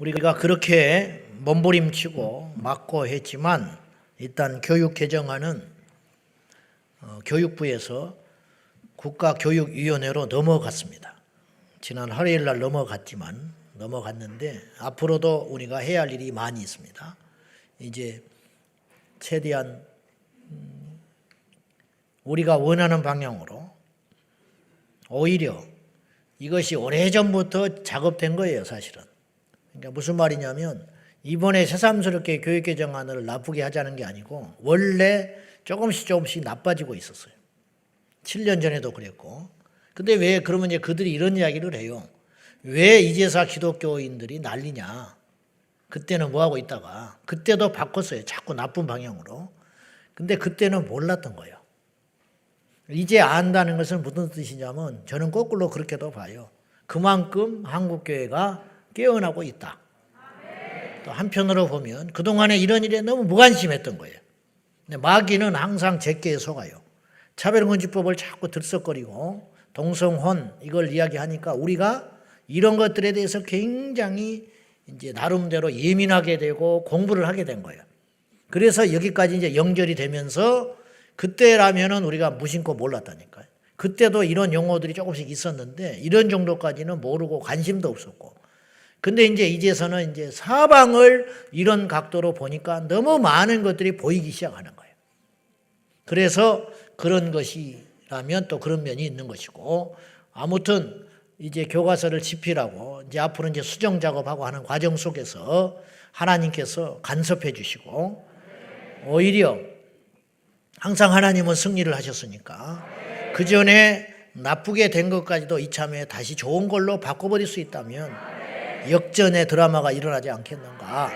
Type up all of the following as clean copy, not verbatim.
우리가 그렇게 몸부림치고 막고 했지만 일단 교육 개정안은 교육부에서 국가교육위원회로 넘어갔습니다. 지난 화요일 날 넘어갔는데 앞으로도 우리가 해야 할 일이 많이 있습니다. 이제 최대한 우리가 원하는 방향으로 오히려 이것이 오래전부터 작업된 거예요, 사실은. 그러니까 무슨 말이냐면 이번에 새삼스럽게 교육개정안을 나쁘게 하자는 게 아니고 원래 조금씩 나빠지고 있었어요. 7년 전에도 그랬고. 근데 왜 그러면 이제 그들이 이런 이야기를 해요. 왜 이제사 기독교인들이 난리냐. 그때는 뭐하고 있다가 그때도 바꿨어요. 자꾸 나쁜 방향으로. 근데 그때는 몰랐던 거예요. 이제 안다는 것은 무슨 뜻이냐면 저는 거꾸로 그렇게도 봐요. 그만큼 한국교회가 깨어나고 있다. 또 한편으로 보면 그동안에 이런 일에 너무 무관심했던 거예요. 근데 마귀는 항상 제끼에 속아요. 차별금지법을 자꾸 들썩거리고 동성혼 이걸 이야기하니까 우리가 이런 것들에 대해서 굉장히 이제 나름대로 예민하게 되고 공부를 하게 된 거예요. 그래서 여기까지 이제 연결이 되면서 그때라면은 우리가 무심코 몰랐다니까요. 그때도 이런 용어들이 조금씩 있었는데 이런 정도까지는 모르고 관심도 없었고. 근데 이제서는 이제 사방을 이런 각도로 보니까 너무 많은 것들이 보이기 시작하는 거예요. 그래서 그런 것이라면 또 그런 면이 있는 것이고, 아무튼 이제 교과서를 집필하고 이제 앞으로 이제 수정 작업하고 하는 과정 속에서 하나님께서 간섭해 주시고, 오히려 항상 하나님은 승리를 하셨으니까 그 전에 나쁘게 된 것까지도 이참에 다시 좋은 걸로 바꿔버릴 수 있다면 역전의 드라마가 일어나지 않겠는가.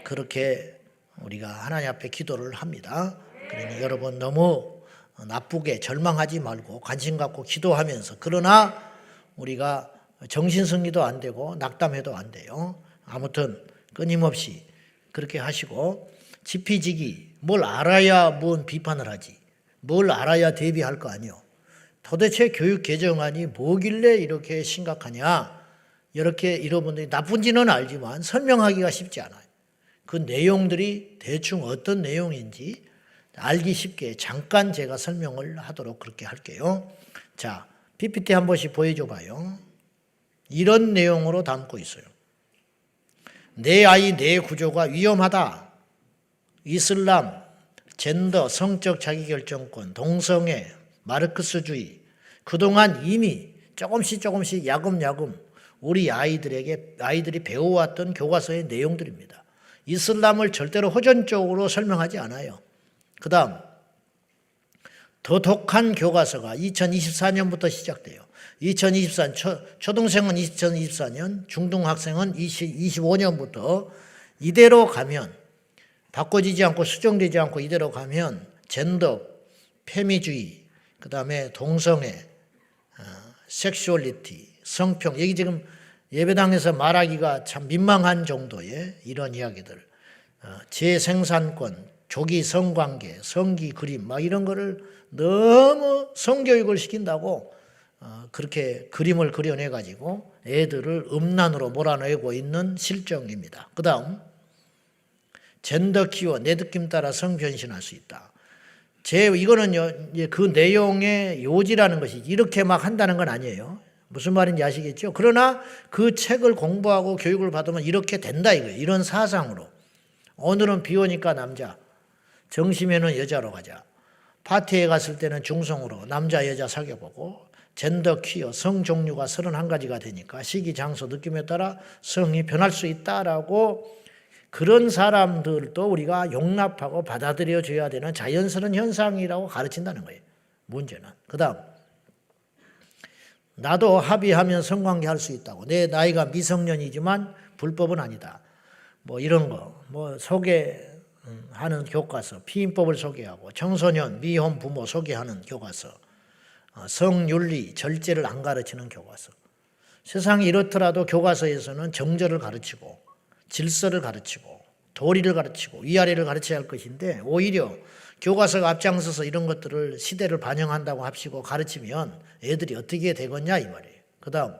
그렇게 우리가 하나님 앞에 기도를 합니다. 그러니 여러분 너무 나쁘게 절망하지 말고 관심 갖고 기도하면서, 그러나 우리가 정신승리도 안 되고 낙담해도 안 돼요. 아무튼 끊임없이 그렇게 하시고, 지피지기 뭘 알아야 뭔 비판을 하지, 뭘 알아야 대비할 거 아니요. 도대체 교육 개정안이 뭐길래 이렇게 심각하냐. 이렇게 여러분들이 나쁜지는 알지만 설명하기가 쉽지 않아요. 그 내용들이 대충 어떤 내용인지 알기 쉽게 잠깐 제가 설명을 하도록 그렇게 할게요. 자, PPT 한 번씩 보여줘 봐요. 이런 내용으로 담고 있어요. 내 아이 내 구조가 위험하다. 이슬람, 젠더, 성적 자기결정권, 동성애, 마르크스주의. 그동안 이미 조금씩 야금야금 우리 아이들이 배워왔던 교과서의 내용들입니다. 이슬람을 절대로 호전적으로 설명하지 않아요. 그 다음 더 독한 교과서가 2024년부터 시작돼요. 2024년 초등생은 2024년, 중등학생은 25년부터 이대로 가면, 바꿔지지 않고 수정되지 않고 이대로 가면 젠더, 페미주의, 그 다음에 동성애, 섹슈얼리티, 성평, 여기 지금 예배당에서 말하기가 참 민망한 정도의 이런 이야기들, 재생산권, 조기 성관계, 성기 그림, 막 이런 거를 너무 성교육을 시킨다고 그렇게 그림을 그려내가지고 애들을 음란으로 몰아내고 있는 실정입니다. 그 다음 젠더 키워 내 느낌 따라 성변신할 수 있다. 이거는요, 그 내용의 요지라는 것이 이렇게 막 한다는 건 아니에요. 무슨 말인지 아시겠죠? 그러나 그 책을 공부하고 교육을 받으면 이렇게 된다 이거예요. 이런 사상으로. 오늘은 비 오니까 남자, 정심에는 여자로 가자. 파티에 갔을 때는 중성으로 남자 여자 사귀어보고, 젠더 퀴어 성 종류가 31가지가 되니까 시기 장소 느낌에 따라 성이 변할 수 있다라고, 그런 사람들도 우리가 용납하고 받아들여 줘야 되는 자연스러운 현상이라고 가르친다는 거예요. 문제는. 그 다음 나도 합의하면 성관계 할 수 있다고. 내 나이가 미성년이지만 불법은 아니다. 뭐 이런 거, 뭐 소개하는 교과서, 피임법을 소개하고, 청소년, 미혼 부모 소개하는 교과서, 성윤리, 절제를 안 가르치는 교과서. 세상이 이렇더라도 교과서에서는 정절을 가르치고, 질서를 가르치고, 도리를 가르치고, 위아래를 가르쳐야 할 것인데, 오히려 교과서가 앞장서서 이런 것들을 시대를 반영한다고 합시고 가르치면 애들이 어떻게 되겠냐 이 말이에요. 그 다음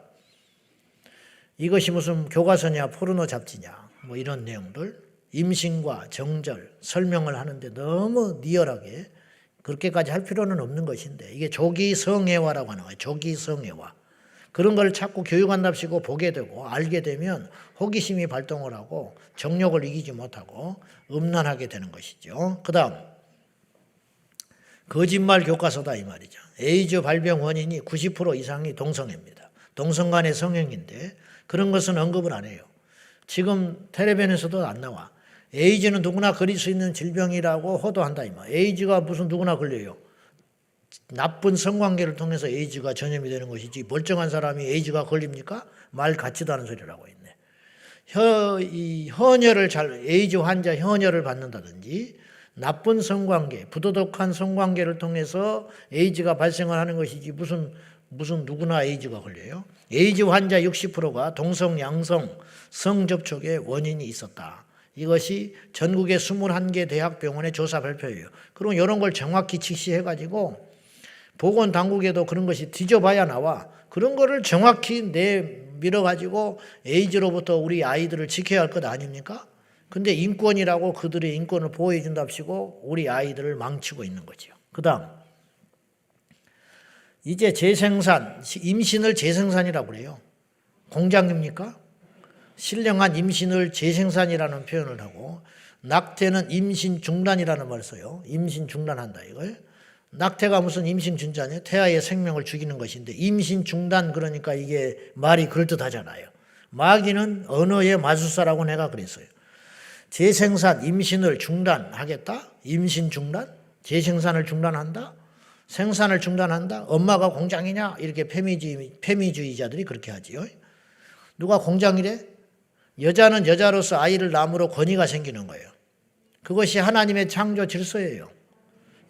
이것이 무슨 교과서냐 포르노 잡지냐 뭐 이런 내용들 임신과 정절 설명을 하는데 너무 리얼하게 그렇게까지 할 필요는 없는 것인데 이게 조기 성애화라고 하는 거예요. 조기 성애화. 그런 걸 자꾸 교육한답시고 보게 되고 알게 되면 호기심이 발동을 하고 정욕을 이기지 못하고 음란하게 되는 것이죠. 그 다음 거짓말 교과서다 이 말이죠. 에이즈 발병 원인이 90% 이상이 동성애입니다. 동성 간의 성행인데 그런 것은 언급을 안 해요. 지금 텔레비전에서도 안 나와. 에이즈는 누구나 걸릴 수 있는 질병이라고 호도한다 이 말. 에이즈가 무슨 누구나 걸려요. 나쁜 성관계를 통해서 에이즈가 전염이 되는 것이지 멀쩡한 사람이 에이즈가 걸립니까? 말 같지도 않은 소리라고 있네. 에이즈 환자 헌혈을 받는다든지 나쁜 성관계, 부도덕한 성관계를 통해서 에이즈가 발생을 하는 것이지 무슨 누구나 에이즈가 걸려요. 에이즈 환자 60%가 동성, 양성, 성접촉의 원인이 있었다. 이것이 전국의 21개 대학병원의 조사 발표예요. 그럼 이런 걸 정확히 직시해가지고 보건당국에도 그런 것이 뒤져봐야 나와. 그런 거를 정확히 내밀어가지고 에이즈로부터 우리 아이들을 지켜야 할 것 아닙니까? 근데 인권이라고 그들의 인권을 보호해 준답시고 우리 아이들을 망치고 있는 거죠. 그 다음 이제 재생산, 임신을 재생산이라고 그래요. 공장입니까? 신령한 임신을 재생산이라는 표현을 하고 낙태는 임신 중단이라는 말을 써요. 임신 중단한다 이거예요. 낙태가 무슨 임신 중단이에요? 태아의 생명을 죽이는 것인데 임신 중단 그러니까 이게 말이 그럴듯하잖아요. 마귀는 언어의 마술사라고 내가 그랬어요. 재생산, 임신을 중단하겠다? 임신 중단? 재생산을 중단한다? 생산을 중단한다? 엄마가 공장이냐? 이렇게 페미주의자들이 그렇게 하지요. 누가 공장이래? 여자는 여자로서 아이를 낳음으로 권위가 생기는 거예요. 그것이 하나님의 창조 질서예요.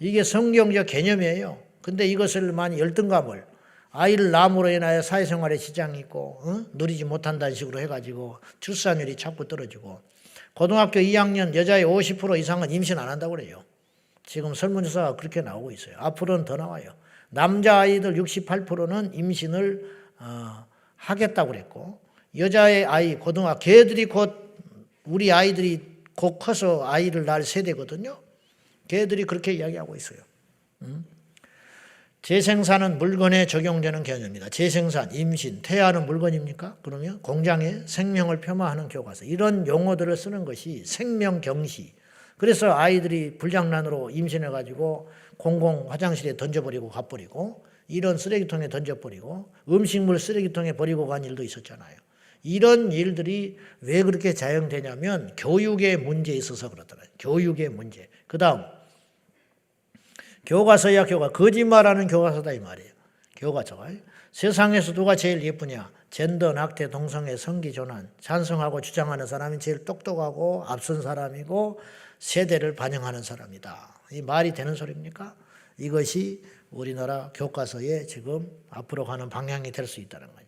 이게 성경적 개념이에요. 근데 이것을 많이 열등감을 아이를 낳음으로 인하여 사회생활에 지장이 있고 누리지 못한다는 식으로 해가지고 출산율이 자꾸 떨어지고 고등학교 2학년 여자의 50% 이상은 임신 안 한다고 그래요. 지금 설문조사가 그렇게 나오고 있어요. 앞으로는 더 나와요. 남자아이들 68%는 임신을 하겠다고 그랬고 여자의 아이 걔들이 곧 우리 아이들이 곧 커서 아이를 낳을 세대거든요. 걔들이 그렇게 이야기하고 있어요. 재생산은 물건에 적용되는 개념입니다. 재생산, 임신, 태아는 물건입니까? 그러면 공장에 생명을 표마하는 교과서. 이런 용어들을 쓰는 것이 생명경시. 그래서 아이들이 불장난으로 임신해가지고 공공 화장실에 던져버리고 가버리고 이런 쓰레기통에 던져버리고 음식물 쓰레기통에 버리고 간 일도 있었잖아요. 이런 일들이 왜 그렇게 자영되냐면 교육의 문제에 있어서 그렇더라고요. 교육의 문제. 그 다음 교과서야 거짓말하는 교과서다 이 말이에요. 교과서가 세상에서 누가 제일 예쁘냐? 젠더, 낙태, 동성애, 성기존환 찬성하고 주장하는 사람이 제일 똑똑하고 앞선 사람이고 세대를 반영하는 사람이다. 이 말이 되는 소리입니까? 이것이 우리나라 교과서에 지금 앞으로 가는 방향이 될 수 있다는 거죠.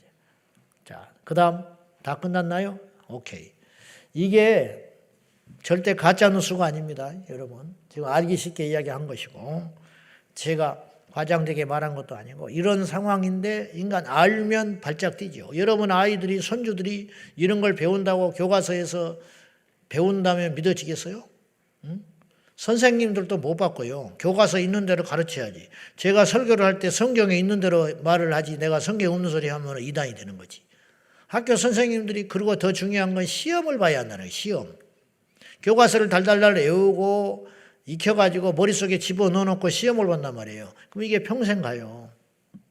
자, 그 다음 다 끝났나요? 오케이. 이게 절대 가짜 뉴스가 아닙니다. 여러분 지금 알기 쉽게 이야기한 것이고 제가 과장되게 말한 것도 아니고 이런 상황인데 인간 알면 발작 뛰죠. 여러분 아이들이 손주들이 이런 걸 배운다고 교과서에서 배운다면 믿어지겠어요? 응? 선생님들도 못 바꿔요. 교과서 있는 대로 가르쳐야지. 제가 설교를 할 때 성경에 있는 대로 말을 하지 내가 성경 없는 소리 하면 이단이 되는 거지. 학교 선생님들이 그리고 더 중요한 건 시험을 봐야 한다는 거예요. 시험. 교과서를 달달달 외우고 익혀가지고 머릿속에 집어넣어놓고 시험을 본단 말이에요. 그럼 이게 평생 가요.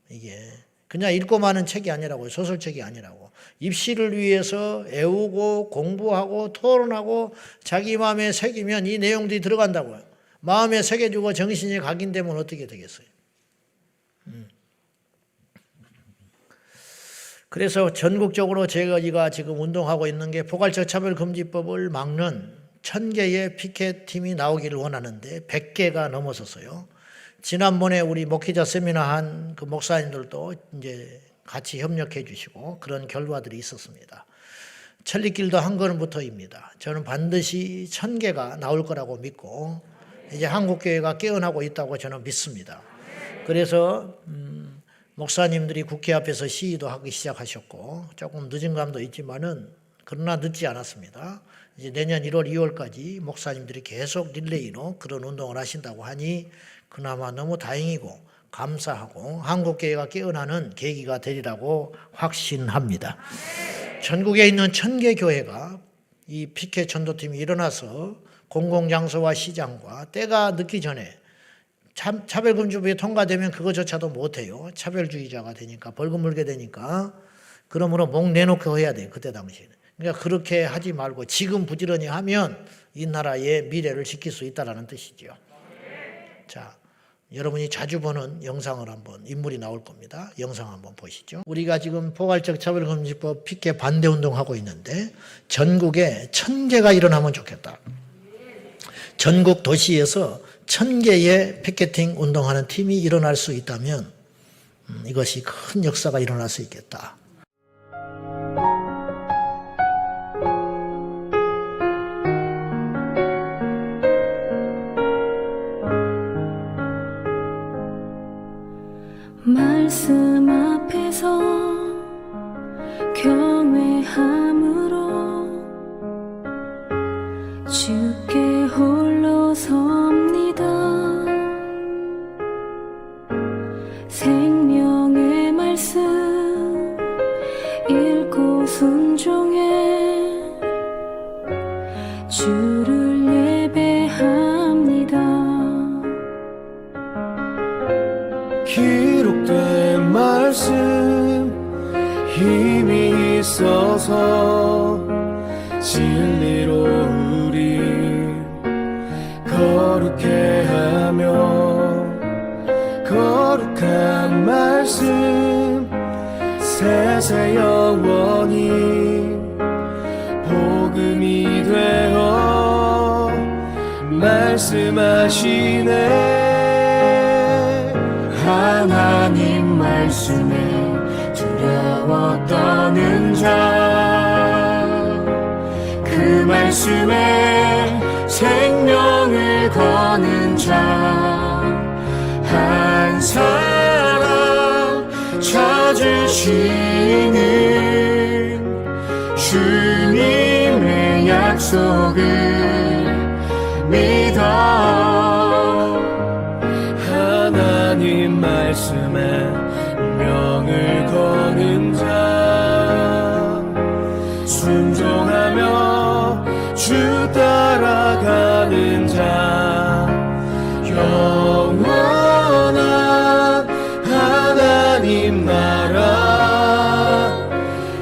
이게 그냥 읽고 마는 책이 아니라고요. 소설책이 아니라고. 입시를 위해서 애우고 공부하고 토론하고 자기 마음에 새기면 이 내용들이 들어간다고요. 마음에 새겨주고 정신이 각인되면 어떻게 되겠어요? 그래서 전국적으로 제가 지금 운동하고 있는 게 포괄적 차별금지법을 막는 1000개의 피켓팀이 나오기를 원하는데 100개가 넘어섰어요. 지난번에 우리 목회자 세미나 한 그 목사님들도 이제 같이 협력해 주시고 그런 결과들이 있었습니다. 천리길도 한 걸음부터입니다. 저는 반드시 1000개가 나올 거라고 믿고 이제 한국교회가 깨어나고 있다고 저는 믿습니다. 그래서 목사님들이 국회 앞에서 시위도 하기 시작하셨고 조금 늦은 감도 있지만은 그러나 늦지 않았습니다. 이제 내년 1월, 2월까지 목사님들이 계속 릴레이로 그런 운동을 하신다고 하니 그나마 너무 다행이고 감사하고 한국교회가 깨어나는 계기가 되리라고 확신합니다. 전국에 있는 1000개 교회가 이 피켓 전도팀이 일어나서 공공장소와 시장과 때가 늦기 전에 차별금지법이 통과되면 그거조차도 못해요. 차별주의자가 되니까 벌금 물게 되니까. 그러므로 목 내놓고 해야 돼요. 그때 당시에는. 그러니까 그렇게 하지 말고 지금 부지런히 하면 이 나라의 미래를 지킬 수 있다는 뜻이죠. 자, 여러분이 자주 보는 영상을 한번 인물이 나올 겁니다. 영상 한번 보시죠. 우리가 지금 포괄적 차별금지법 피켓 반대 운동하고 있는데 전국에 1000개가 일어나면 좋겠다. 전국 도시에서 1000개의 피켓팅 운동하는 팀이 일어날 수 있다면 이것이 큰 역사가 일어날 수 있겠다. 말씀 앞에서 경외함으로 주께 홀로 섭니다. 생명의 말씀 읽고 순종해 주를 예배합니다. 기록된 말씀 힘이 있어서 진리로 우리 거룩해 하며 거룩한 말씀 세세 영원히 복음이 되어 말씀하시네. 하나님 말씀에 두려워 떠는 자, 그 말씀에 생명을 거는 자, 한 사람 찾으시는 주님의 약속을 믿어. 하나님 말씀에 명을 거는 자, 순종하며 주 따라가는 자, 영원한 하나님 나라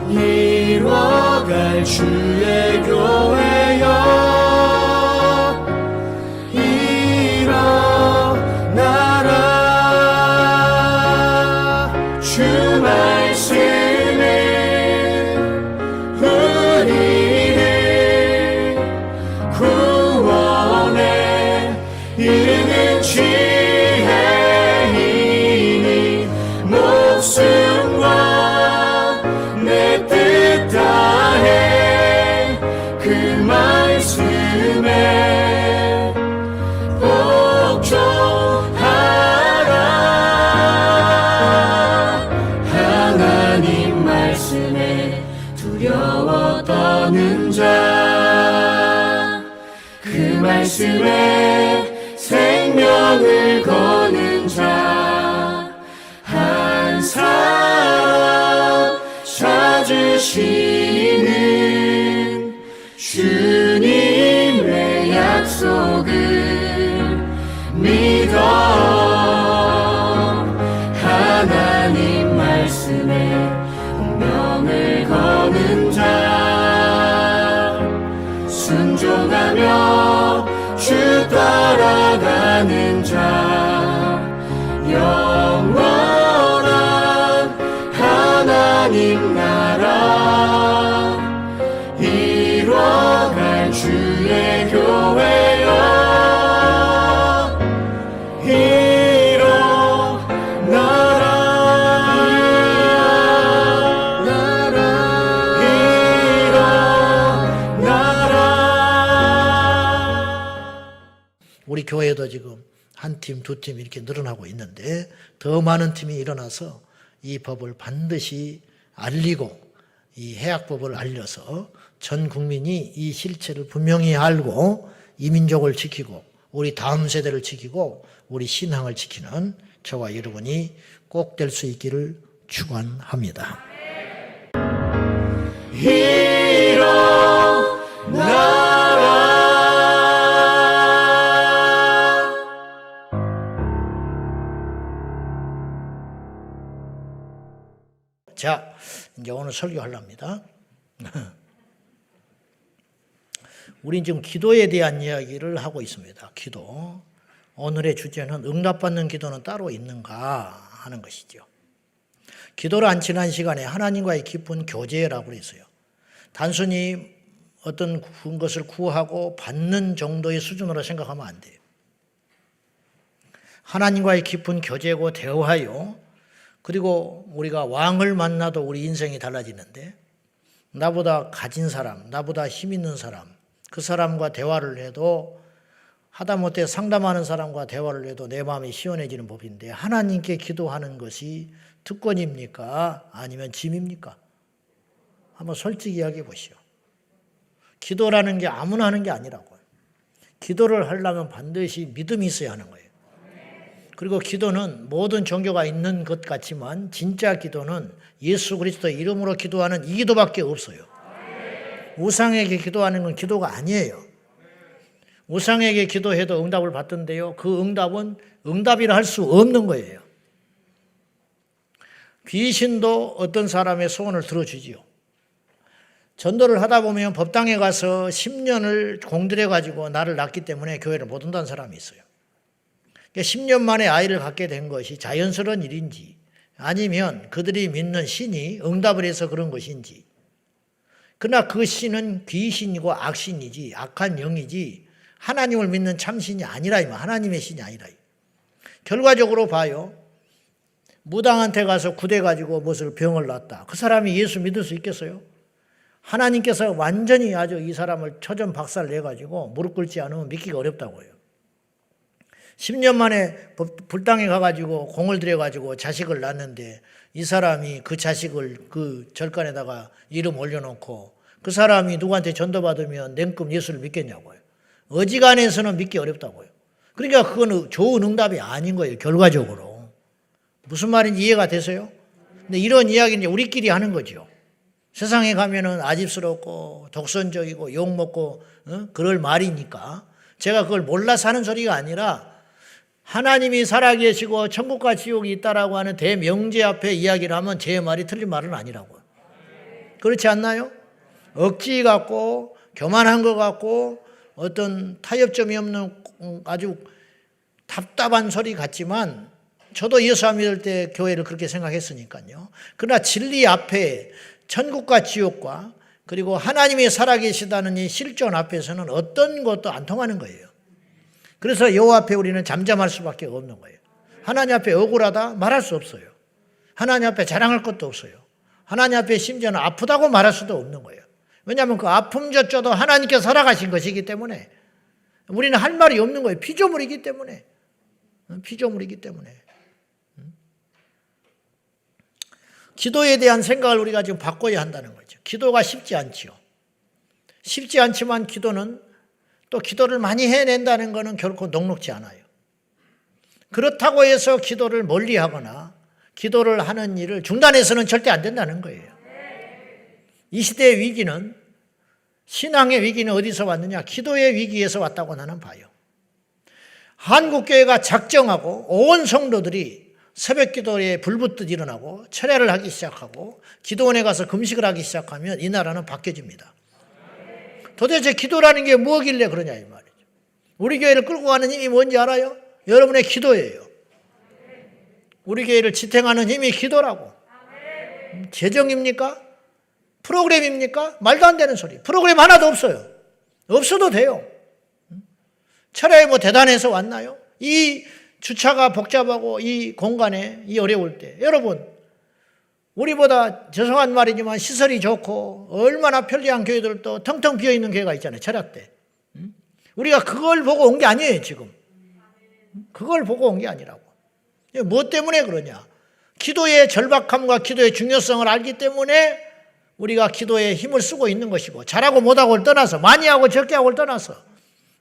이뤄갈 주의 교회여. 이르는 지혜이니 목숨과 내 뜻 다해 그 말씀에 복종하라. 하나님 말씀에 두려워 떠는 자, 그 말씀에 생명을 거는 자, 한 사람 찾으시는 주님의 약속을 믿어. 하나님 말씀에 운명을 거는 자, 순종하며 주 따라가는 자, 영원한 하나님 나라 이뤄갈 주의 교회여. 우리 교회도 지금 한 팀, 두 팀 이렇게 늘어나고 있는데 더 많은 팀이 일어나서 이 법을 반드시 알리고 이 해약법을 알려서 전 국민이 이 실체를 분명히 알고 이 민족을 지키고 우리 다음 세대를 지키고 우리 신앙을 지키는 저와 여러분이 꼭 될 수 있기를 축원합니다. 자, 이제 오늘 설교하려합니다. 우린 지금 기도에 대한 이야기를 하고 있습니다. 기도. 오늘의 주제는 응답받는 기도는 따로 있는가 하는 것이죠. 기도를 안 지난 시간에 하나님과의 깊은 교제라고 했어요. 단순히 어떤 것을 구하고 받는 정도의 수준으로 생각하면 안 돼요. 하나님과의 깊은 교제고 대화요. 그리고 우리가 왕을 만나도 우리 인생이 달라지는데 나보다 가진 사람, 나보다 힘 있는 사람, 그 사람과 대화를 해도 하다못해 상담하는 사람과 대화를 해도 내 마음이 시원해지는 법인데 하나님께 기도하는 것이 특권입니까? 아니면 짐입니까? 한번 솔직히 이야기해 보시오. 기도라는 게 아무나 하는 게 아니라고요. 기도를 하려면 반드시 믿음이 있어야 하는 거예요. 그리고 기도는 모든 종교가 있는 것 같지만 진짜 기도는 예수 그리스도 이름으로 기도하는 이 기도밖에 없어요. 우상에게 기도하는 건 기도가 아니에요. 우상에게 기도해도 응답을 받던데요. 그 응답은 응답이라 할 수 없는 거예요. 귀신도 어떤 사람의 소원을 들어주지요. 전도를 하다 보면 법당에 가서 10년을 공들여가지고 나를 낳기 때문에 교회를 못 온다는 사람이 있어요. 10년 만에 아이를 갖게 된 것이 자연스러운 일인지 아니면 그들이 믿는 신이 응답을 해서 그런 것인지, 그러나 그 신은 귀신이고 악신이지 악한 영이지 하나님을 믿는 참신이 아니라, 하나님의 신이 아니라. 결과적으로 봐요. 무당한테 가서 구대가지고 무엇을 병을 낳았다. 그 사람이 예수 믿을 수 있겠어요? 하나님께서 완전히 아주 이 사람을 초전박살 내가지고 무릎 꿇지 않으면 믿기가 어렵다고요. 10년 만에 불당에 가가지고 공을 들여가지고 자식을 낳는데 이 사람이 그 자식을 그 절간에다가 이름 올려놓고 그 사람이 누구한테 전도받으면 냉큼 예수를 믿겠냐고요. 어지간해서는 믿기 어렵다고요. 그러니까 그건 좋은 응답이 아닌 거예요. 결과적으로. 무슨 말인지 이해가 되세요? 근데 이런 이야기는 이제 우리끼리 하는 거죠. 세상에 가면은 아집스럽고 독선적이고 욕먹고 그럴 말이니까 제가 그걸 몰라서 하는 소리가 아니라 하나님이 살아계시고 천국과 지옥이 있다라고 하는 대명제 앞에 이야기를 하면 제 말이 틀린 말은 아니라고요. 그렇지 않나요? 억지 같고 교만한 것 같고 어떤 타협점이 없는 아주 답답한 소리 같지만 저도 예수 안 믿을 때 교회를 그렇게 생각했으니까요. 그러나 진리 앞에 천국과 지옥과 그리고 하나님이 살아계시다는 이 실존 앞에서는 어떤 것도 안 통하는 거예요. 그래서 여호와 앞에 우리는 잠잠할 수밖에 없는 거예요. 하나님 앞에 억울하다 말할 수 없어요. 하나님 앞에 자랑할 것도 없어요. 하나님 앞에 심지어는 아프다고 말할 수도 없는 거예요. 왜냐하면 그 아픔조차도 하나님께서 살아가신 것이기 때문에 우리는 할 말이 없는 거예요. 피조물이기 때문에. 피조물이기 때문에. 기도에 대한 생각을 우리가 지금 바꿔야 한다는 거죠. 기도가 쉽지 않지요. 쉽지 않지만 기도는 또 기도를 많이 해낸다는 것은 결코 녹록지 않아요. 그렇다고 해서 기도를 멀리하거나 기도를 하는 일을 중단해서는 절대 안 된다는 거예요. 이 시대의 위기는, 신앙의 위기는 어디서 왔느냐? 기도의 위기에서 왔다고 나는 봐요. 한국교회가 작정하고 온 성도들이 새벽 기도에 불붙듯 일어나고 철야를 하기 시작하고 기도원에 가서 금식을 하기 시작하면 이 나라는 바뀌어집니다. 도대체 기도라는 게 뭐길래 그러냐 이 말이죠. 우리 교회를 끌고 가는 힘이 뭔지 알아요? 여러분의 기도예요. 우리 교회를 지탱하는 힘이 기도라고. 재정입니까? 프로그램입니까? 말도 안 되는 소리. 프로그램 하나도 없어요. 없어도 돼요. 철야에 뭐 대단해서 왔나요? 이 주차가 복잡하고 이 공간에 이 어려울 때 여러분, 우리보다 죄송한 말이지만 시설이 좋고 얼마나 편리한 교회들도 텅텅 비어있는 교회가 있잖아요. 철야 때. 우리가 그걸 보고 온 게 아니에요. 지금 그걸 보고 온 게 아니라고. 뭐 때문에 그러냐? 기도의 절박함과 기도의 중요성을 알기 때문에 우리가 기도에 힘을 쓰고 있는 것이고, 잘하고 못하고를 떠나서, 많이 하고 적게 하고를 떠나서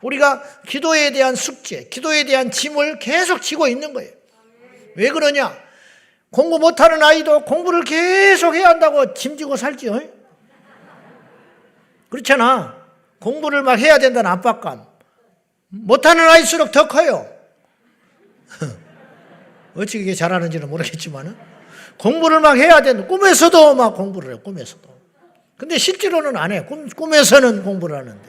우리가 기도에 대한 숙제, 기도에 대한 짐을 계속 지고 있는 거예요. 왜 그러냐? 공부 못하는 아이도 공부를 계속 해야 한다고 짐지고 살지요. 그렇잖아. 공부를 막 해야 된다는 압박감. 못하는 아이일수록 더 커요. 어찌 그게 잘하는지는 모르겠지만 공부를 막 해야 된다. 꿈에서도 막 공부를 해요. 꿈에서도. 근데 실제로는 안 해. 꿈에서는 공부를 하는데.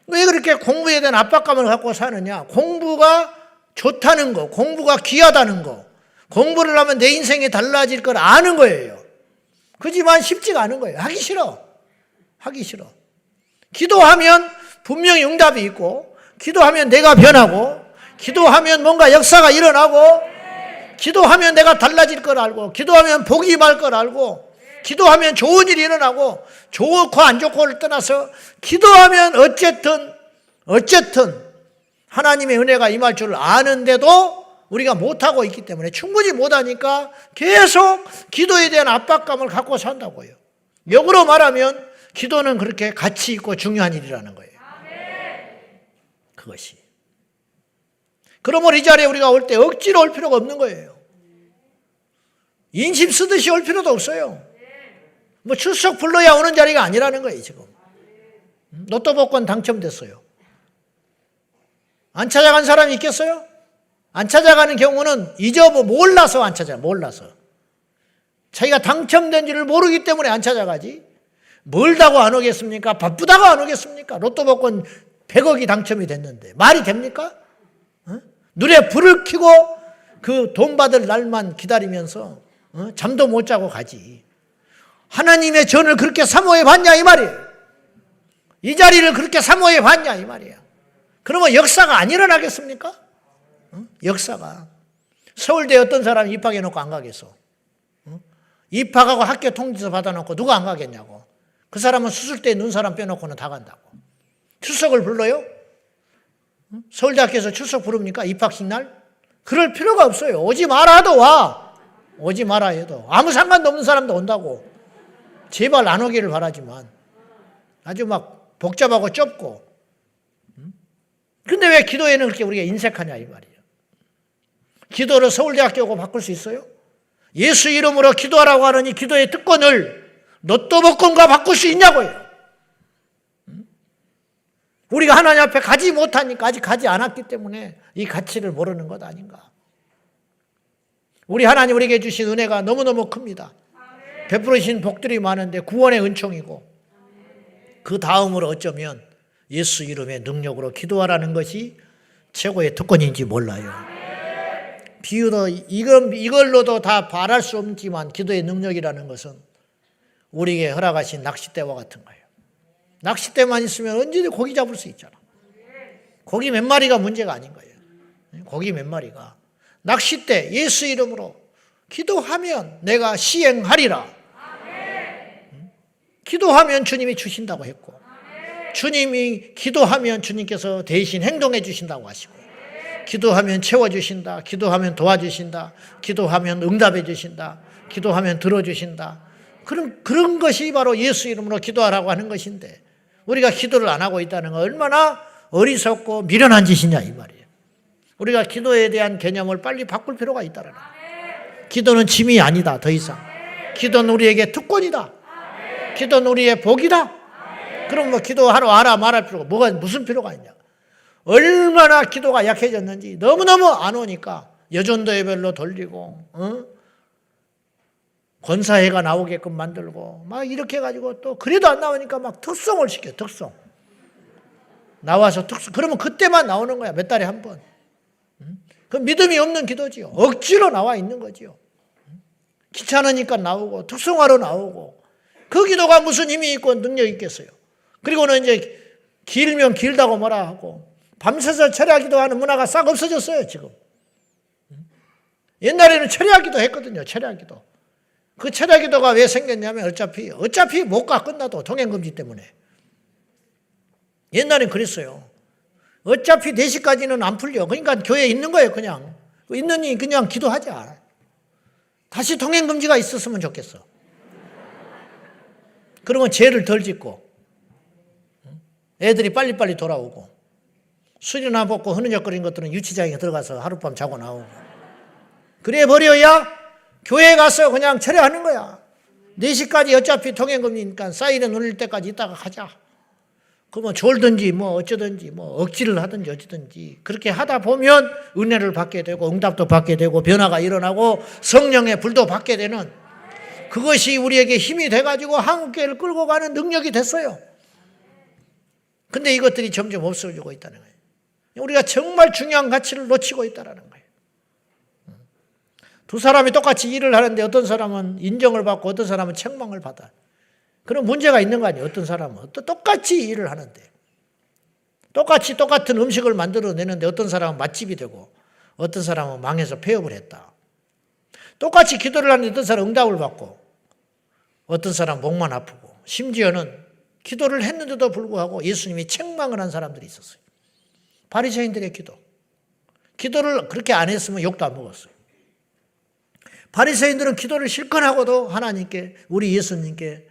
왜 그렇게 공부에 대한 압박감을 갖고 사느냐? 공부가 좋다는 거, 공부가 귀하다는 거, 공부를 하면 내 인생이 달라질 걸 아는 거예요. 그렇지만 쉽지가 않은 거예요. 하기 싫어. 하기 싫어. 기도하면 분명히 응답이 있고, 기도하면 내가 변하고, 기도하면 뭔가 역사가 일어나고, 기도하면 내가 달라질 걸 알고, 기도하면 복이 임할 걸 알고, 기도하면 좋은 일이 일어나고, 좋고 안 좋고를 떠나서 기도하면 어쨌든 하나님의 은혜가 임할 줄 아는데도 우리가 못하고 있기 때문에, 충분히 못하니까 계속 기도에 대한 압박감을 갖고 산다고요. 역으로 말하면 기도는 그렇게 가치 있고 중요한 일이라는 거예요. 그것이. 그러므로 이 자리에 우리가 올 때 억지로 올 필요가 없는 거예요. 인심 쓰듯이 올 필요도 없어요. 뭐 출석 불러야 오는 자리가 아니라는 거예요, 지금. 로또 복권 당첨됐어요. 안 찾아간 사람이 있겠어요? 안 찾아가는 경우는 몰라서 안 찾아가, 몰라서. 자기가 당첨된 줄을 모르기 때문에 안 찾아가지. 멀다고 안 오겠습니까? 바쁘다고 안 오겠습니까? 로또 복권 100억이 당첨이 됐는데 말이 됩니까? 눈에 불을 켜고 그 돈 받을 날만 기다리면서 잠도 못 자고 가지. 하나님의 전을 그렇게 사모해 봤냐 이 말이에요. 이 자리를 그렇게 사모해 봤냐 이 말이에요. 그러면 역사가 안 일어나겠습니까? 역사가. 서울대에 어떤 사람이 입학해 놓고 안 가겠어. 입학하고 학교 통지서 받아놓고 누가 안 가겠냐고. 그 사람은 수술대에 눈 사람 빼놓고는 다 간다고. 출석을 불러요? 서울대학교에서 출석 부릅니까? 입학식 날? 그럴 필요가 없어요. 오지 마라 해도 와. 오지 마라 해도. 아무 상관도 없는 사람도 온다고. 제발 안 오기를 바라지만 아주 막 복잡하고 좁고. 근데 왜 기도에는 그렇게 우리가 인색하냐 이 말이에요. 기도를 서울대학교 오고 바꿀 수 있어요? 예수 이름으로 기도하라고 하느니 기도의 특권을 로또 복권과 바꿀 수 있냐고요. 우리가 하나님 앞에 가지 못하니까, 아직 가지 않았기 때문에 이 가치를 모르는 것 아닌가. 우리 하나님 우리에게 주신 은혜가 너무너무 큽니다. 베풀으신 복들이 많은데 구원의 은총이고, 그 다음으로 어쩌면 예수 이름의 능력으로 기도하라는 것이 최고의 특권인지 몰라요. 비유도 이걸로도 다 바랄 수 없지만 기도의 능력이라는 것은 우리에게 허락하신 낚싯대와 같은 거예요. 낚싯대만 있으면 언제든지 고기 잡을 수 있잖아. 고기 몇 마리가 문제가 아닌 거예요. 고기 몇 마리가. 낚싯대 예수 이름으로 기도하면 내가 시행하리라. 기도하면 주님이 주신다고 했고, 주님이 기도하면 주님께서 대신 행동해 주신다고 하시고, 기도하면 채워주신다, 기도하면 도와주신다, 기도하면 응답해 주신다, 기도하면 들어주신다. 그런 것이 바로 예수 이름으로 기도하라고 하는 것인데, 우리가 기도를 안 하고 있다는 건 얼마나 어리석고 미련한 짓이냐 이 말이에요. 우리가 기도에 대한 개념을 빨리 바꿀 필요가 있다는 거예요. 기도는 짐이 아니다, 더 이상. 기도는 우리에게 특권이다. 기도는 우리의 복이다. 그럼 뭐 기도하러 와라 말할 필요가, 무슨 필요가 있냐. 얼마나 기도가 약해졌는지 너무너무 안 오니까 여전도 예배로 돌리고, 권사회가 나오게끔 만들고 막 이렇게 해가지고, 또 그래도 안 나오니까 막 특송을 시켜요. 특송 나와서 특송. 그러면 그때만 나오는 거야. 몇 달에 한 번. 그 믿음이 없는 기도지요. 억지로 나와 있는 거지요. 귀찮으니까 나오고 특송하러 나오고. 그 기도가 무슨 힘이 있고 능력 있겠어요. 그리고는 이제 길면 길다고 뭐라 하고, 밤새서 철야 기도하는 문화가 싹 없어졌어요 지금. 옛날에는 철야 기도 했거든요. 철야 기도. 그 철야 기도가 왜 생겼냐면 어차피 못 가, 끝나도 동행금지 때문에. 옛날엔 그랬어요. 어차피 4시까지는 안 풀려. 그러니까 교회에 있는 거예요. 그냥 있느니 그냥 기도하자. 다시 통행금지가 있었으면 좋겠어. 그러면 죄를 덜 짓고 애들이 빨리빨리 돌아오고 술이나 먹고 흐느적거리는 것들은 유치장에 들어가서 하룻밤 자고 나오고 그래 버려야 교회 가서 그냥 철회하는 거야. 4시까지 어차피 통행금지니까 사이렌 울릴 때까지 있다가 가자. 그러면 졸든지 뭐 어쩌든지 뭐 억지를 하든지 어쩌든지 그렇게 하다 보면 은혜를 받게 되고 응답도 받게 되고 변화가 일어나고 성령의 불도 받게 되는 그것이 우리에게 힘이 돼가지고 한국교회를 끌고 가는 능력이 됐어요. 근데 이것들이 점점 없어지고 있다는 거예요. 우리가 정말 중요한 가치를 놓치고 있다는 거예요. 두 사람이 똑같이 일을 하는데 어떤 사람은 인정을 받고 어떤 사람은 책망을 받아. 그런 문제가 있는 거 아니에요. 어떤 사람은 똑같이 일을 하는데 똑같은 음식을 만들어내는데 어떤 사람은 맛집이 되고 어떤 사람은 망해서 폐업을 했다. 똑같이 기도를 하는데 어떤 사람은 응답을 받고 어떤 사람은 목만 아프고 심지어는 기도를 했는데도 불구하고 예수님이 책망을 한 사람들이 있었어요. 바리새인들의 기도를 그렇게 안 했으면 욕도 안 먹었어요. 바리새인들은 기도를 실컷 하고도 하나님께 우리 예수님께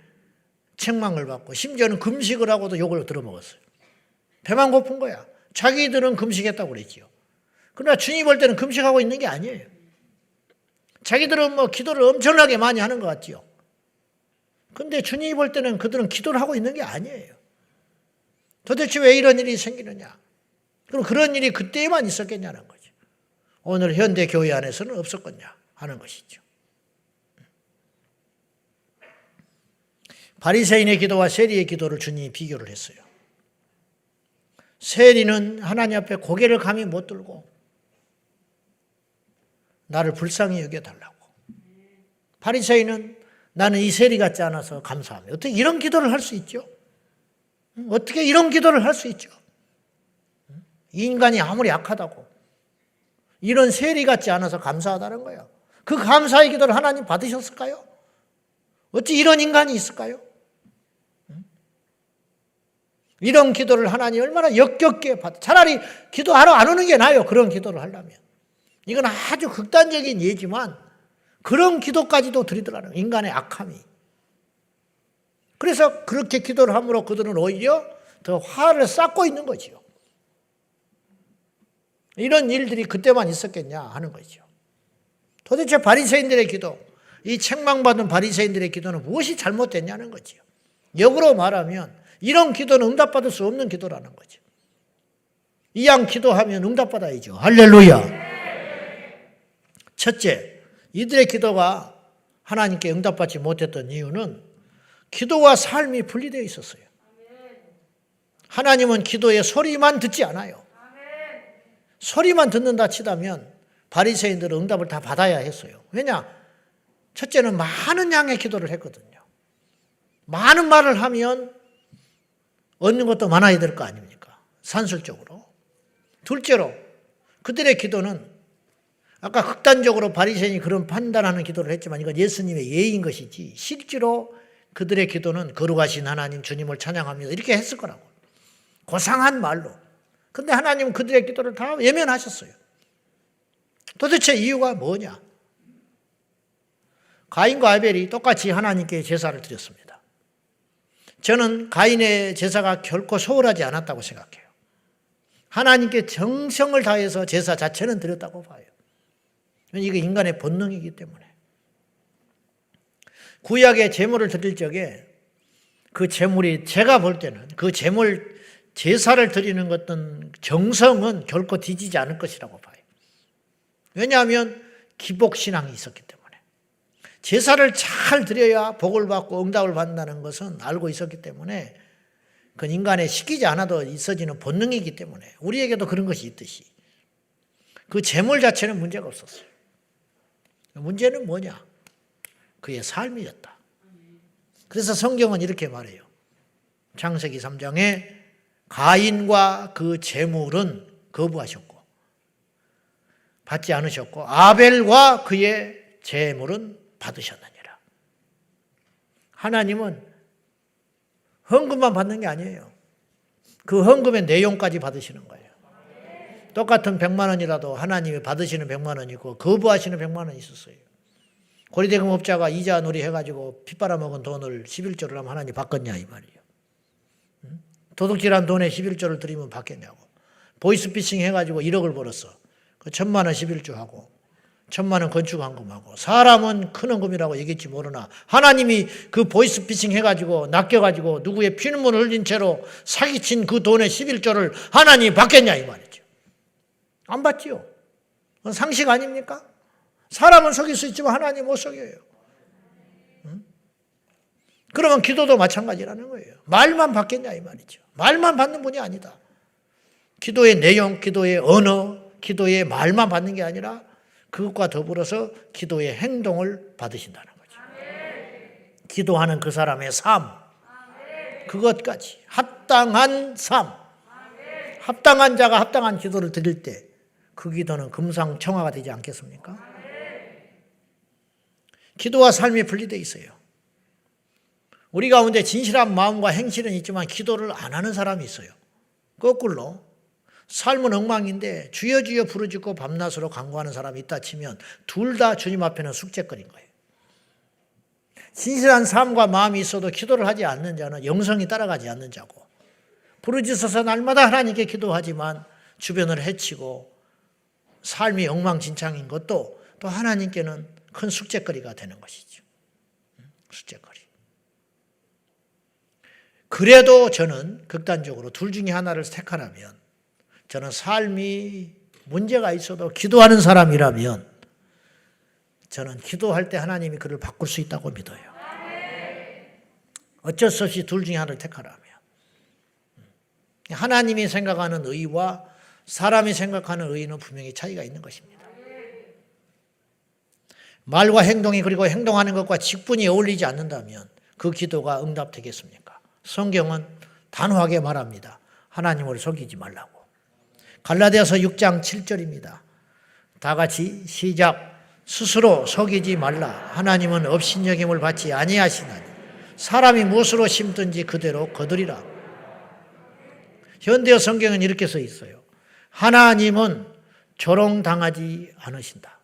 책망을 받고 심지어는 금식을 하고도 욕을 들어먹었어요. 배만 고픈 거야. 자기들은 금식했다고 그랬지요. 그러나 주님 볼 때는 금식하고 있는 게 아니에요. 자기들은 뭐 기도를 엄청나게 많이 하는 것 같지요. 근데 주님이 볼 때는 그들은 기도를 하고 있는 게 아니에요. 도대체 왜 이런 일이 생기느냐? 그럼 그런 일이 그때에만 있었겠냐는 거죠. 오늘 현대 교회 안에서는 없었겠냐 하는 것이죠. 바리새인의 기도와 세리의 기도를 주님이 비교를 했어요. 세리는 하나님 앞에 고개를 감히 못 들고 나를 불쌍히 여겨달라고. 바리새인은 나는 이 세리 같지 않아서 감사합니다. 어떻게 이런 기도를 할 수 있죠? 어떻게 이런 기도를 할 수 있죠? 이 인간이 아무리 약하다고 이런 세리 같지 않아서 감사하다는 거예요. 그 감사의 기도를 하나님 받으셨을까요? 어찌 이런 인간이 있을까요? 이런 기도를 하나님 얼마나 역겹게 받아. 차라리 기도하러 안 오는 게 나아요. 그런 기도를 하려면. 이건 아주 극단적인 예지만 그런 기도까지도 드리더라는 인간의 악함이. 그래서 그렇게 기도를 함으로 그들은 오히려 더 화를 쌓고 있는 거지요. 이런 일들이 그때만 있었겠냐 하는 거죠. 도대체 바리새인들의 기도, 이 책망받은 바리새인들의 기도는 무엇이 잘못됐냐는 거지요. 역으로 말하면 이런 기도는 응답받을 수 없는 기도라는 거죠. 이왕 기도하면 응답받아야죠. 할렐루야. 첫째, 이들의 기도가 하나님께 응답받지 못했던 이유는 기도와 삶이 분리되어 있었어요. 하나님은 기도의 소리만 듣지 않아요. 소리만 듣는다 치다면 바리새인들은 응답을 다 받아야 했어요. 왜냐? 첫째는 많은 양의 기도를 했거든요. 많은 말을 하면 얻는 것도 많아야 될 거 아닙니까? 산술적으로. 둘째로 그들의 기도는 아까 극단적으로 바리새인이 그런 판단하는 기도를 했지만 이건 예수님의 예의인 것이지 실제로 그들의 기도는 거룩하신 하나님 주님을 찬양합니다 이렇게 했을 거라고. 고상한 말로. 근데 하나님은 그들의 기도를 다 외면하셨어요. 도대체 이유가 뭐냐? 가인과 아벨이 똑같이 하나님께 제사를 드렸습니다. 저는 가인의 제사가 결코 소홀하지 않았다고 생각해요. 하나님께 정성을 다해서 제사 자체는 드렸다고 봐요. 이게 인간의 본능이기 때문에. 구약의 제물을 드릴 적에 그 제물이 제가 볼 때는 그 제사를 드리는 어떤 정성은 결코 뒤지지 않을 것이라고 봐요. 왜냐하면 기복신앙이 있었기 때문에. 제사를 잘 드려야 복을 받고 응답을 받는다는 것은 알고 있었기 때문에 그건 인간의 시키지 않아도 있어지는 본능이기 때문에 우리에게도 그런 것이 있듯이 그 제물 자체는 문제가 없었어요. 문제는 뭐냐? 그의 삶이었다. 그래서 성경은 이렇게 말해요. 창세기 3장에 가인과 그 제물은 거부하셨고 받지 않으셨고 아벨과 그의 제물은 받으셨느니라. 하나님은 헌금만 받는 게 아니에요. 그 헌금의 내용까지 받으시는 거예요. 똑같은 100만 원이라도 하나님이 받으시는 100만 원이 있고 거부하시는 100만 원이 있었어요. 고리대금업자가 이자 놀이 해가지고 핏빨아먹은 돈을 11조를 하면 하나님 받겠냐 이 말이에요. 도둑질한 돈에 11조를 드리면 받겠냐고. 보이스피싱 해가지고 1억을 벌었어. 그 1,000만 원 11조 하고 1,000만 원 건축한금하고. 사람은 큰 헌금이라고 얘기했지 모르나 하나님이 그 보이스피싱 해가지고 낚여가지고 누구의 피눈물을 흘린 채로 사기친 그 돈의 11조를 하나님이 받겠냐 이 말이죠. 안 받지요. 그건 상식 아닙니까? 사람은 속일 수 있지만 하나님 못 속여요. 그러면 기도도 마찬가지라는 거예요. 말만 받겠냐 이 말이죠. 말만 받는 분이 아니다. 기도의 내용, 기도의 언어, 기도의 말만 받는 게 아니라 그것과 더불어서 기도의 행동을 받으신다는 거죠. 기도하는 그 사람의 삶, 그것까지 합당한 삶, 합당한 자가 합당한 기도를 드릴 때 그 기도는 금상첨화가 되지 않겠습니까? 기도와 삶이 분리되어 있어요. 우리 가운데 진실한 마음과 행실은 있지만 기도를 안 하는 사람이 있어요. 거꾸로 삶은 엉망인데 주여 주여 부르짖고 밤낮으로 간구하는 사람이 있다 치면 둘 다 주님 앞에는 숙제거리인 거예요. 진실한 삶과 마음이 있어도 기도를 하지 않는 자는 영성이 따라가지 않는 자고, 부르짖어서 날마다 하나님께 기도하지만 주변을 해치고 삶이 엉망진창인 것도 또 하나님께는 큰 숙제거리가 되는 것이죠. 숙제거리. 그래도 저는 극단적으로 둘 중에 하나를 택하라면, 저는 삶이 문제가 있어도 기도하는 사람이라면 저는 기도할 때 하나님이 그를 바꿀 수 있다고 믿어요. 어쩔 수 없이 둘 중에 하나를 택하라면. 하나님이 생각하는 의와 사람이 생각하는 의는 분명히 차이가 있는 것입니다. 말과 행동이, 그리고 행동하는 것과 직분이 어울리지 않는다면 그 기도가 응답되겠습니까? 성경은 단호하게 말합니다. 하나님을 속이지 말라고. 갈라디아서 6장 7절입니다. 다 같이 시작. 스스로 속이지 말라. 하나님은 업신여김을 받지 아니하시나니 사람이 무엇으로 심든지 그대로 거두리라. 현대어 성경은 이렇게 써 있어요. 하나님은 조롱당하지 않으신다.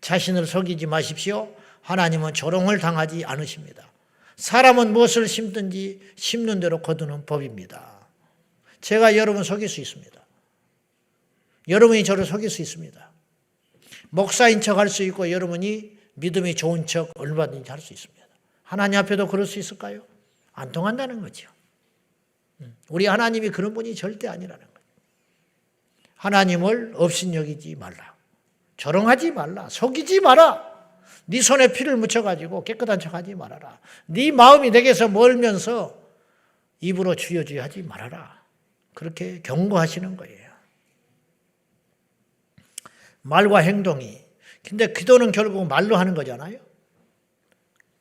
자신을 속이지 마십시오. 하나님은 조롱을 당하지 않으십니다. 사람은 무엇을 심든지 심는 대로 거두는 법입니다. 제가 여러분 속일 수 있습니다. 여러분이 저를 속일 수 있습니다. 목사인 척 할 수 있고 여러분이 믿음이 좋은 척 얼마든지 할 수 있습니다. 하나님 앞에도 그럴 수 있을까요? 안 통한다는 거죠. 우리 하나님이 그런 분이 절대 아니라는 거예요. 하나님을 업신여기지 말라. 조롱하지 말라. 속이지 마라. 네 손에 피를 묻혀가지고 깨끗한 척하지 말아라. 네 마음이 내게서 멀면서 입으로 주여 주여 하지 말아라. 그렇게 경고하시는 거예요. 말과 행동이. 근데 기도는 결국 말로 하는 거잖아요.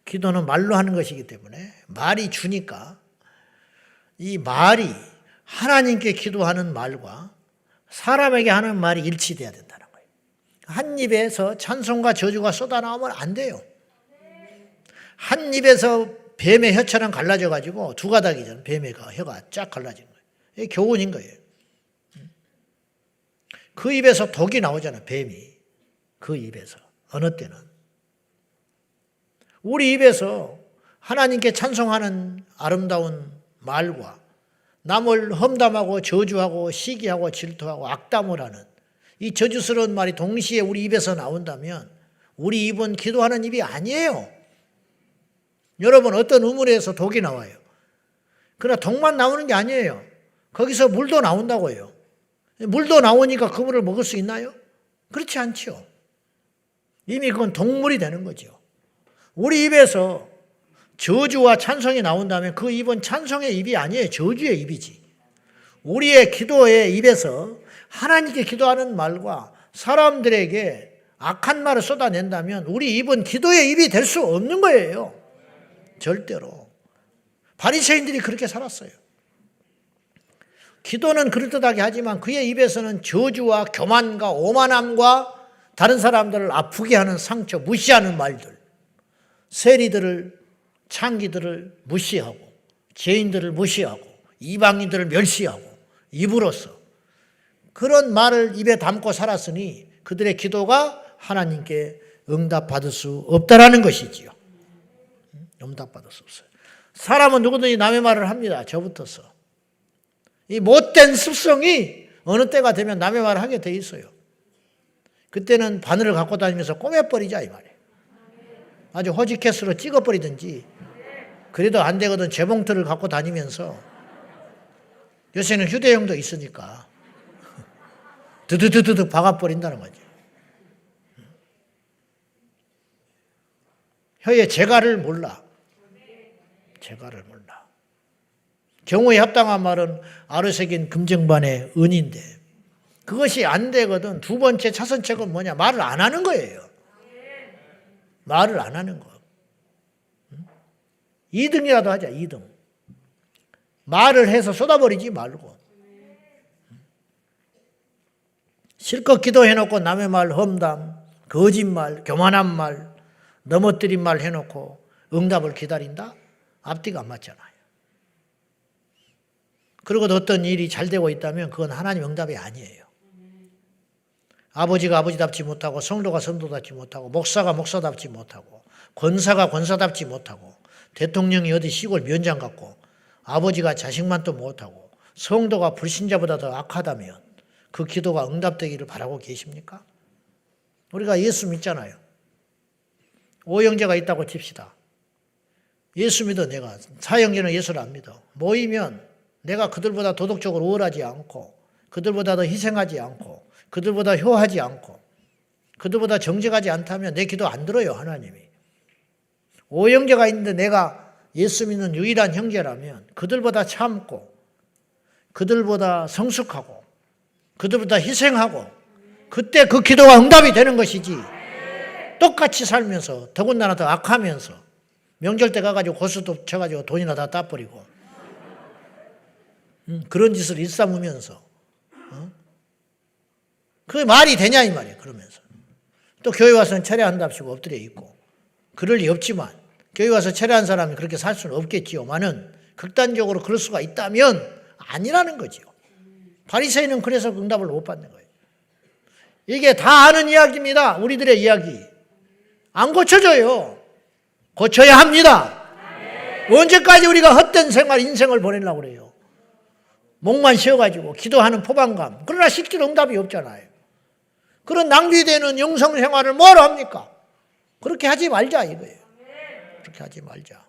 기도는 말로 하는 것이기 때문에 말이 주니까 이 말이 하나님께 기도하는 말과 사람에게 하는 말이 일치돼야 된다는 거예요. 한 입에서 찬송과 저주가 쏟아나오면 안 돼요. 한 입에서 뱀의 혀처럼 갈라져가지고 두 가닥이잖아요. 뱀의 혀가 쫙 갈라진 거예요. 이게 교훈인 거예요. 그 입에서 독이 나오잖아요. 뱀이. 그 입에서. 어느 때는. 우리 입에서 하나님께 찬송하는 아름다운 말과 남을 험담하고 저주하고 시기하고 질투하고 악담을 하는 이 저주스러운 말이 동시에 우리 입에서 나온다면 우리 입은 기도하는 입이 아니에요. 여러분, 어떤 우물에서 독이 나와요. 그러나 독만 나오는 게 아니에요. 거기서 물도 나온다고요. 물도 나오니까 그 물을 먹을 수 있나요? 그렇지 않죠. 이미 그건 독물이 되는 거죠. 우리 입에서 저주와 찬송이 나온다면 그 입은 찬송의 입이 아니에요. 저주의 입이지. 우리의 기도의 입에서 하나님께 기도하는 말과 사람들에게 악한 말을 쏟아낸다면 우리 입은 기도의 입이 될 수 없는 거예요. 절대로. 바리새인들이 그렇게 살았어요. 기도는 그럴듯하게 하지만 그의 입에서는 저주와 교만과 오만함과 다른 사람들을 아프게 하는 상처, 무시하는 말들, 세리들을, 창기들을 무시하고 죄인들을 무시하고 이방인들을 멸시하고 입으로써 그런 말을 입에 담고 살았으니 그들의 기도가 하나님께 응답받을 수 없다라는 것이지요. 응답받을 수 없어요. 사람은 누구든지 남의 말을 합니다. 저부터서. 이 못된 습성이 어느 때가 되면 남의 말을 하게 돼 있어요. 그때는 바늘을 갖고 다니면서 꼬매버리자 이 말이에요. 아주 호지캐스로 찍어버리든지, 그래도 안 되거든 재봉틀을 갖고 다니면서, 요새는 휴대용도 있으니까 드드드드드 박아버린다는 거죠. 혀의 재갈을 몰라. 재갈을 몰라. 경우에 합당한 말은 아르새긴 금쟁반의 은인데, 그것이 안 되거든. 두 번째 차선책은 뭐냐? 말을 안 하는 거예요. 말을 안 하는 거. 2등이라도 하자, 2등. 말을 해서 쏟아버리지 말고. 실컷 기도해놓고 남의 말 험담, 거짓말, 교만한 말, 넘어뜨린 말 해놓고 응답을 기다린다? 앞뒤가 안 맞잖아요. 그리고 어떤 일이 잘 되고 있다면 그건 하나님 응답이 아니에요. 아버지가 아버지답지 못하고, 성도가 성도답지 못하고, 목사가 목사답지 못하고, 권사가 권사답지 못하고, 대통령이 어디 시골 면장 같고, 아버지가 자식만 또 못하고, 성도가 불신자보다 더 악하다면 그 기도가 응답되기를 바라고 계십니까? 우리가 예수 믿잖아요. 오형제가 있다고 칩시다. 예수 믿어 내가. 사형제는 예수를 안 믿어. 모이면 내가 그들보다 도덕적으로 우월하지 않고, 그들보다 더 희생하지 않고, 그들보다 효하지 않고, 그들보다 정직하지 않다면 내 기도 안 들어요, 하나님이. 오형제가 있는데 내가 예수 믿는 유일한 형제라면 그들보다 참고, 그들보다 성숙하고, 그들보다 희생하고, 그때 그 기도가 응답이 되는 것이지, 똑같이 살면서 더군다나 더 악하면서 명절 때 가가지고 고수도 쳐가지고 돈이나 다 따버리고 그런 짓을 일삼으면서 그게 말이 되냐 이 말이에요. 그러면서 또 교회 와서는 철회한답시고 엎드려 있고, 그럴 리 없지만 교회 와서 철회한 사람이 그렇게 살 수는 없겠지요만은 극단적으로 그럴 수가 있다면 아니라는 거죠. 바리새인은 그래서 응답을 못 받는 거예요. 이게 다 아는 이야기입니다. 우리들의 이야기. 안 고쳐져요. 고쳐야 합니다. 언제까지 우리가 헛된 생활, 인생을 보내려고 그래요. 목만 쉬어가지고 기도하는 포만감. 그러나 실제로 응답이 없잖아요. 그런 낭비되는 영성 생활을 뭐로 합니까? 그렇게 하지 말자 이거예요. 그렇게 하지 말자.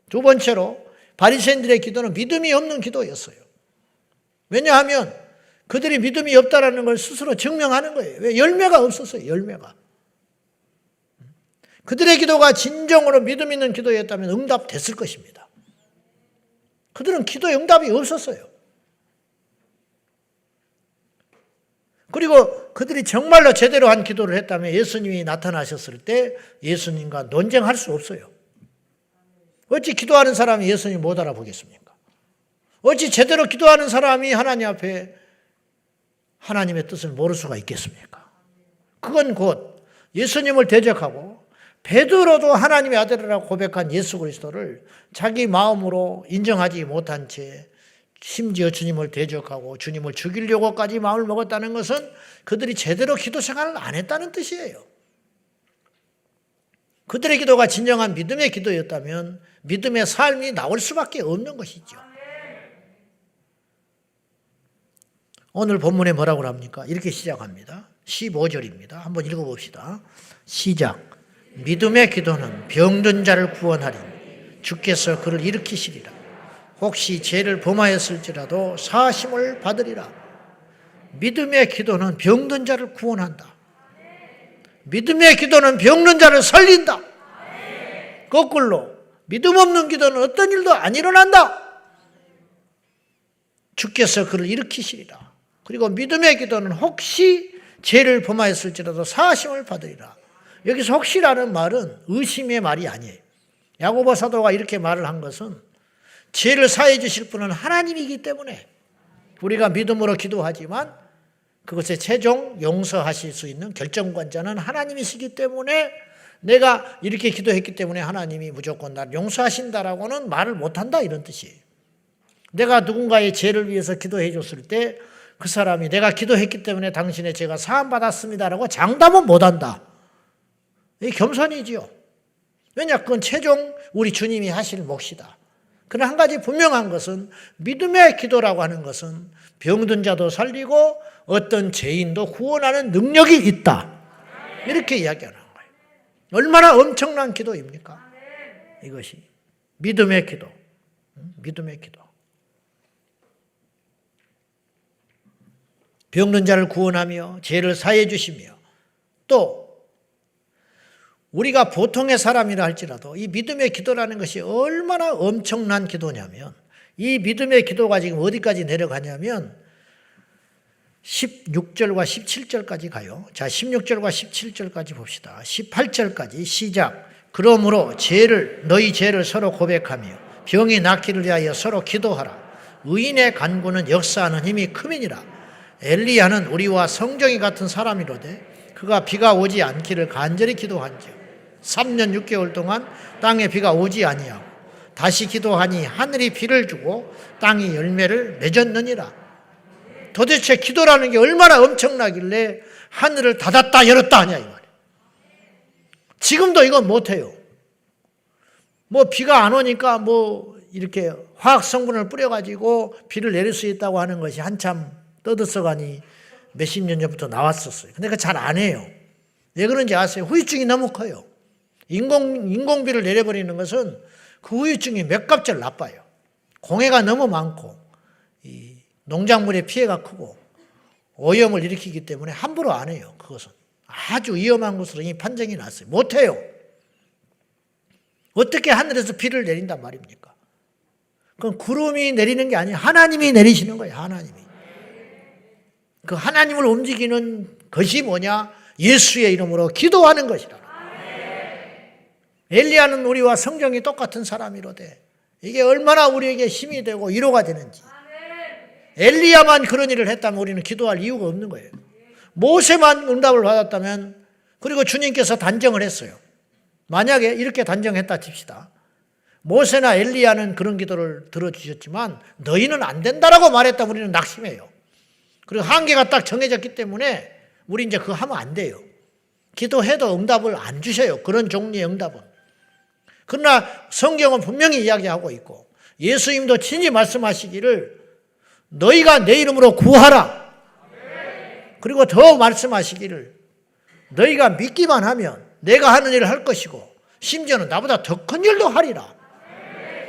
두 번째로 바리새인들의 기도는 믿음이 없는 기도였어요. 왜냐하면 그들이 믿음이 없다라는 걸 스스로 증명하는 거예요. 왜? 열매가 없었어요. 열매가. 그들의 기도가 진정으로 믿음 있는 기도였다면 응답됐을 것입니다. 그들은 기도에 응답이 없었어요. 그리고 그들이 정말로 제대로 한 기도를 했다면 예수님이 나타나셨을 때 예수님과 논쟁할 수 없어요. 어찌 기도하는 사람이 예수님 못 알아보겠습니까? 어찌 제대로 기도하는 사람이 하나님 앞에 하나님의 뜻을 모를 수가 있겠습니까? 그건 곧 예수님을 대적하고 베드로도 하나님의 아들이라고 고백한 예수 그리스도를 자기 마음으로 인정하지 못한 채 심지어 주님을 대적하고 주님을 죽이려고까지 마음을 먹었다는 것은 그들이 제대로 기도 생활을 안 했다는 뜻이에요. 그들의 기도가 진정한 믿음의 기도였다면 믿음의 삶이 나올 수밖에 없는 것이죠. 오늘 본문에 뭐라고 합니까? 이렇게 시작합니다. 15절입니다. 한번 읽어봅시다. 시작. 믿음의 기도는 병든 자를 구원하리니 주께서 그를 일으키시리라. 혹시 죄를 범하였을지라도 사심을 받으리라. 믿음의 기도는 병든 자를 구원한다. 믿음의 기도는 병든 자를 살린다. 거꾸로 믿음 없는 기도는 어떤 일도 안 일어난다. 주께서 그를 일으키시리라. 그리고 믿음의 기도는 혹시 죄를 범하였을지라도 사심을 받으리라. 여기서 혹시라는 말은 의심의 말이 아니에요. 야고보 사도가 이렇게 말을 한 것은 죄를 사해 주실 분은 하나님이기 때문에 우리가 믿음으로 기도하지만 그것에 최종 용서하실 수 있는 결정권자는 하나님이시기 때문에 내가 이렇게 기도했기 때문에 하나님이 무조건 나를 용서하신다라고는 말을 못한다 이런 뜻이에요. 내가 누군가의 죄를 위해서 기도해 줬을 때 그 사람이 내가 기도했기 때문에 당신의 죄가 사함받았습니다라고 장담은 못한다. 이 겸손이지요. 왜냐? 그건 최종 우리 주님이 하실 몫이다. 그러나 한 가지 분명한 것은 믿음의 기도라고 하는 것은 병든 자도 살리고 어떤 죄인도 구원하는 능력이 있다. 이렇게 이야기하는 거예요. 얼마나 엄청난 기도입니까? 이것이 믿음의 기도. 믿음의 기도. 병든 자를 구원하며 죄를 사해 주시며 또 우리가 보통의 사람이라 할지라도 이 믿음의 기도라는 것이 얼마나 엄청난 기도냐면 이 믿음의 기도가 지금 어디까지 내려가냐면 16절과 17절까지 가요. 자, 16절과 17절까지 봅시다. 18절까지 시작. 그러므로 너희 죄를 서로 고백하며 병이 낫기를 위하여 서로 기도하라. 의인의 간구는 역사하는 힘이 크민이라. 엘리야는 우리와 성정이 같은 사람이로되 그가 비가 오지 않기를 간절히 기도한지요 3년 6개월 동안 땅에 비가 오지 아니하고 다시 기도하니 하늘이 비를 주고 땅이 열매를 맺었느니라. 도대체 기도라는 게 얼마나 엄청나길래 하늘을 닫았다 열었다 하냐 이 말이에요. 지금도 이건 못해요. 뭐 비가 안 오니까 뭐 이렇게 화학 성분을 뿌려가지고 비를 내릴 수 있다고 하는 것이 한참 떠들썩하니 몇십 년 전부터 나왔었어요. 근데 그거 잘 안 해요. 왜 그런지 아세요? 후유증이 너무 커요. 인공비를 내려버리는 것은 그 후유증이 몇 값절 나빠요. 공해가 너무 많고 이 농작물의 피해가 크고 오염을 일으키기 때문에 함부로 안 해요. 그것은 아주 위험한 것으로 이미 판정이 났어요. 못해요. 어떻게 하늘에서 비를 내린단 말입니까? 그건 구름이 내리는 게 아니에요. 하나님이 내리시는 거예요. 하나님이. 그 하나님을 움직이는 것이 뭐냐? 예수의 이름으로 기도하는 것이라. 엘리야는 우리와 성정이 똑같은 사람이로되 이게 얼마나 우리에게 힘이 되고 위로가 되는지. 엘리야만 그런 일을 했다면 우리는 기도할 이유가 없는 거예요. 모세만 응답을 받았다면 그리고 주님께서 단정을 했어요. 만약에 이렇게 단정했다 칩시다. 모세나 엘리야는 그런 기도를 들어주셨지만 너희는 안 된다라고 말했다면 우리는 낙심해요. 그리고 한계가 딱 정해졌기 때문에 우리 이제 그거 하면 안 돼요. 기도해도 응답을 안 주셔요. 그런 종류의 응답은. 그러나 성경은 분명히 이야기하고 있고 예수님도 친히 말씀하시기를 너희가 내 이름으로 구하라. 그리고 더 말씀하시기를 너희가 믿기만 하면 내가 하는 일을 할 것이고 심지어는 나보다 더 큰 일도 하리라.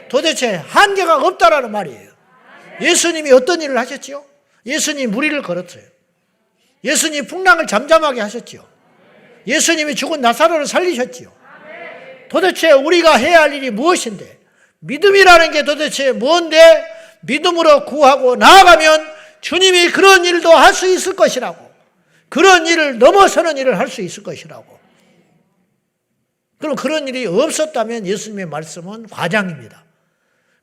도대체 한계가 없다라는 말이에요. 예수님이 어떤 일을 하셨지요? 예수님이 무리를 걸었어요. 예수님이 풍랑을 잠잠하게 하셨지요. 예수님이 죽은 나사로를 살리셨지요. 도대체 우리가 해야 할 일이 무엇인데 믿음이라는 게 도대체 뭔데 믿음으로 구하고 나아가면 주님이 그런 일도 할 수 있을 것이라고 그런 일을 넘어서는 일을 할 수 있을 것이라고. 그럼 그런 일이 없었다면 예수님의 말씀은 과장입니다.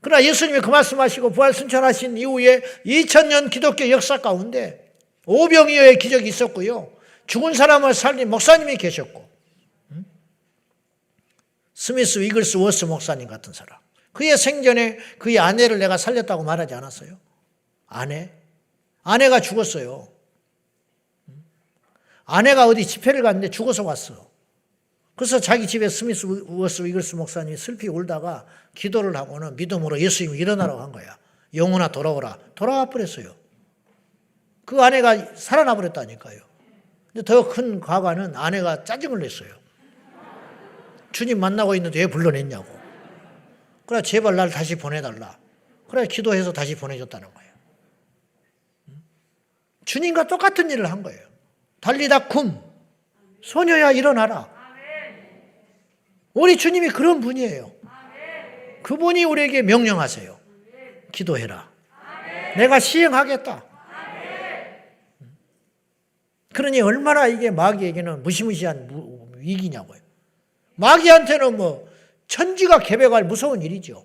그러나 예수님이 그 말씀하시고 부활승천하신 이후에 2000년 기독교 역사 가운데 오병이어의 기적이 있었고요. 죽은 사람을 살린 목사님이 계셨고 스미스 위글스 워스 목사님 같은 사람. 그의 생전에 그의 아내를 내가 살렸다고 말하지 않았어요? 아내가 죽었어요. 아내가 어디 집회를 갔는데 죽어서 왔어. 그래서 자기 집에 스미스 워스 위글스 목사님이 슬피 울다가 기도를 하고는 믿음으로 예수님이 일어나라고 한 거야. 영혼아 돌아오라. 돌아와 버렸어요. 그 아내가 살아나 버렸다니까요. 근데 더 큰 과관은 아내가 짜증을 냈어요. 주님 만나고 있는데 왜 불러냈냐고. 그래 제발 날 다시 보내달라. 그래 기도해서 다시 보내줬다는 거예요. 주님과 똑같은 일을 한 거예요. 달리다 쿰 소녀야 일어나라. 우리 주님이 그런 분이에요. 그분이 우리에게 명령하세요. 기도해라. 내가 시행하겠다. 그러니 얼마나 이게 마귀에게는 무시무시한 위기냐고요. 마귀한테는 뭐 천지가 개벽할 무서운 일이죠.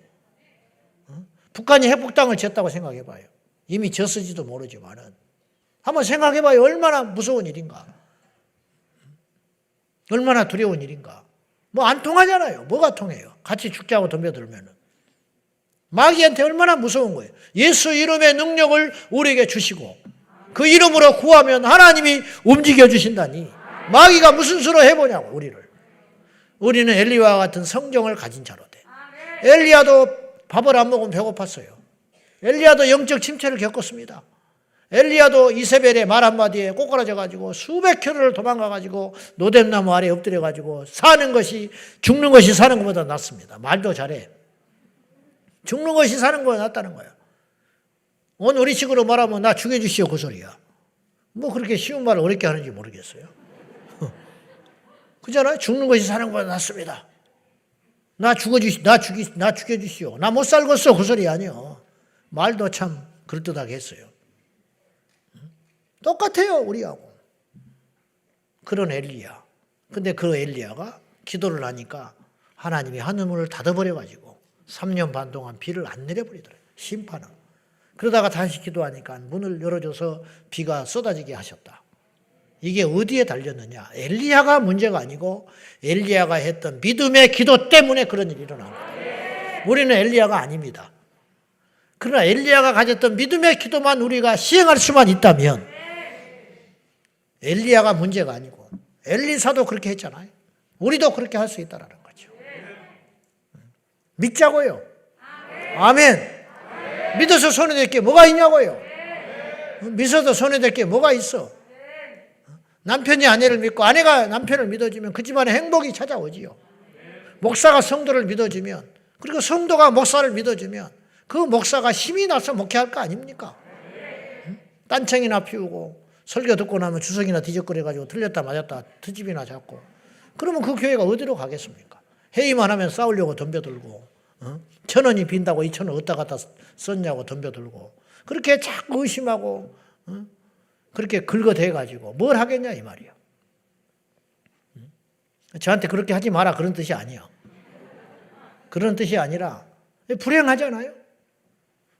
북한이 핵폭탄을 쳤다고 생각해봐요. 이미 졌을지도 모르지만은 한번 생각해봐요. 얼마나 무서운 일인가. 얼마나 두려운 일인가. 뭐 안 통하잖아요. 뭐가 통해요? 같이 죽자고 덤벼들면은. 마귀한테 얼마나 무서운 거예요. 예수 이름의 능력을 우리에게 주시고 그 이름으로 구하면 하나님이 움직여 주신다니 마귀가 무슨 수로 해보냐고 우리를. 우리는 엘리야와 같은 성경을 가진 자로 돼. 엘리야도 밥을 안 먹으면 배고팠어요. 엘리야도 영적 침체를 겪었습니다. 엘리야도 이세벨의 말 한마디에 꼬꾸라져가지고 수백 킬로를 도망가가지고 노뎀나무 아래에 엎드려가지고 죽는 것이 사는 것보다 낫습니다. 말도 잘해. 죽는 것이 사는 것보다 낫다는 거야. 오늘 우리식으로 말하면 나 죽여주시오 그 소리야. 뭐 그렇게 쉬운 말을 어렵게 하는지 모르겠어요. 그잖아요. 죽는 것이 사는 것보다 낫습니다. 나 죽여주시오. 나 못 살겠어 그 소리 아니요. 말도 참 그럴듯하게 했어요. 똑같아요 우리하고. 그런 엘리야. 근데 그 엘리야가 기도를 하니까 하나님이 하늘문을 닫아버려가지고 3년 반 동안 비를 안 내려버리더래요. 심판을. 그러다가 다시 기도하니까 문을 열어줘서 비가 쏟아지게 하셨다. 이게 어디에 달렸느냐. 엘리야가 문제가 아니고 엘리야가 했던 믿음의 기도 때문에 그런 일이 일어난 거예요. 우리는 엘리야가 아닙니다. 그러나 엘리야가 가졌던 믿음의 기도만 우리가 시행할 수만 있다면 엘리야가 문제가 아니고 엘리사도 그렇게 했잖아요. 우리도 그렇게 할 수 있다는 거죠. 믿자고요. 아멘. 믿어서 손해될 게 뭐가 있냐고요. 믿어서 손해될 게 뭐가 있어. 남편이 아내를 믿고 아내가 남편을 믿어주면 그 집안에 행복이 찾아오지요. 목사가 성도를 믿어주면 그리고 성도가 목사를 믿어주면 그 목사가 힘이 나서 목회할 거 아닙니까? 딴청이나 피우고 설교 듣고 나면 주석이나 뒤적거려가지고 틀렸다 맞았다 트집이나 잡고 그러면 그 교회가 어디로 가겠습니까? 회의만 하면 싸우려고 덤벼들고 1,000원이 빈다고 2,000원 어디다 갖다 썼냐고 덤벼들고 그렇게 자꾸 의심하고 그렇게 긁어대가지고 뭘 하겠냐 이 말이야. 저한테 그렇게 하지 마라 그런 뜻이 아니야. 그런 뜻이 아니라 불행하잖아요.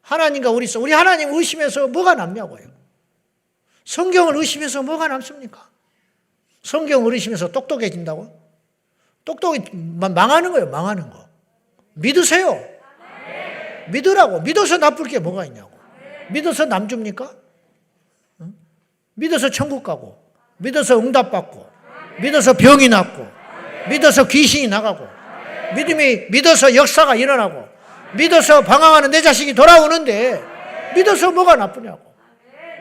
하나님과 우리 하나님 의심해서 뭐가 남냐고요. 성경을 의심해서 뭐가 남습니까? 성경을 의심해서 똑똑해진다고? 망하는 거예요. 망하는 거. 믿으세요. 믿으라고. 믿어서 나쁠 게 뭐가 있냐고. 믿어서 남 줍니까? 믿어서 천국 가고 믿어서 응답받고 믿어서 병이 낫고 믿어서 귀신이 나가고 믿어서 역사가 일어나고 믿어서 방황하는 내 자식이 돌아오는데 믿어서 뭐가 나쁘냐고.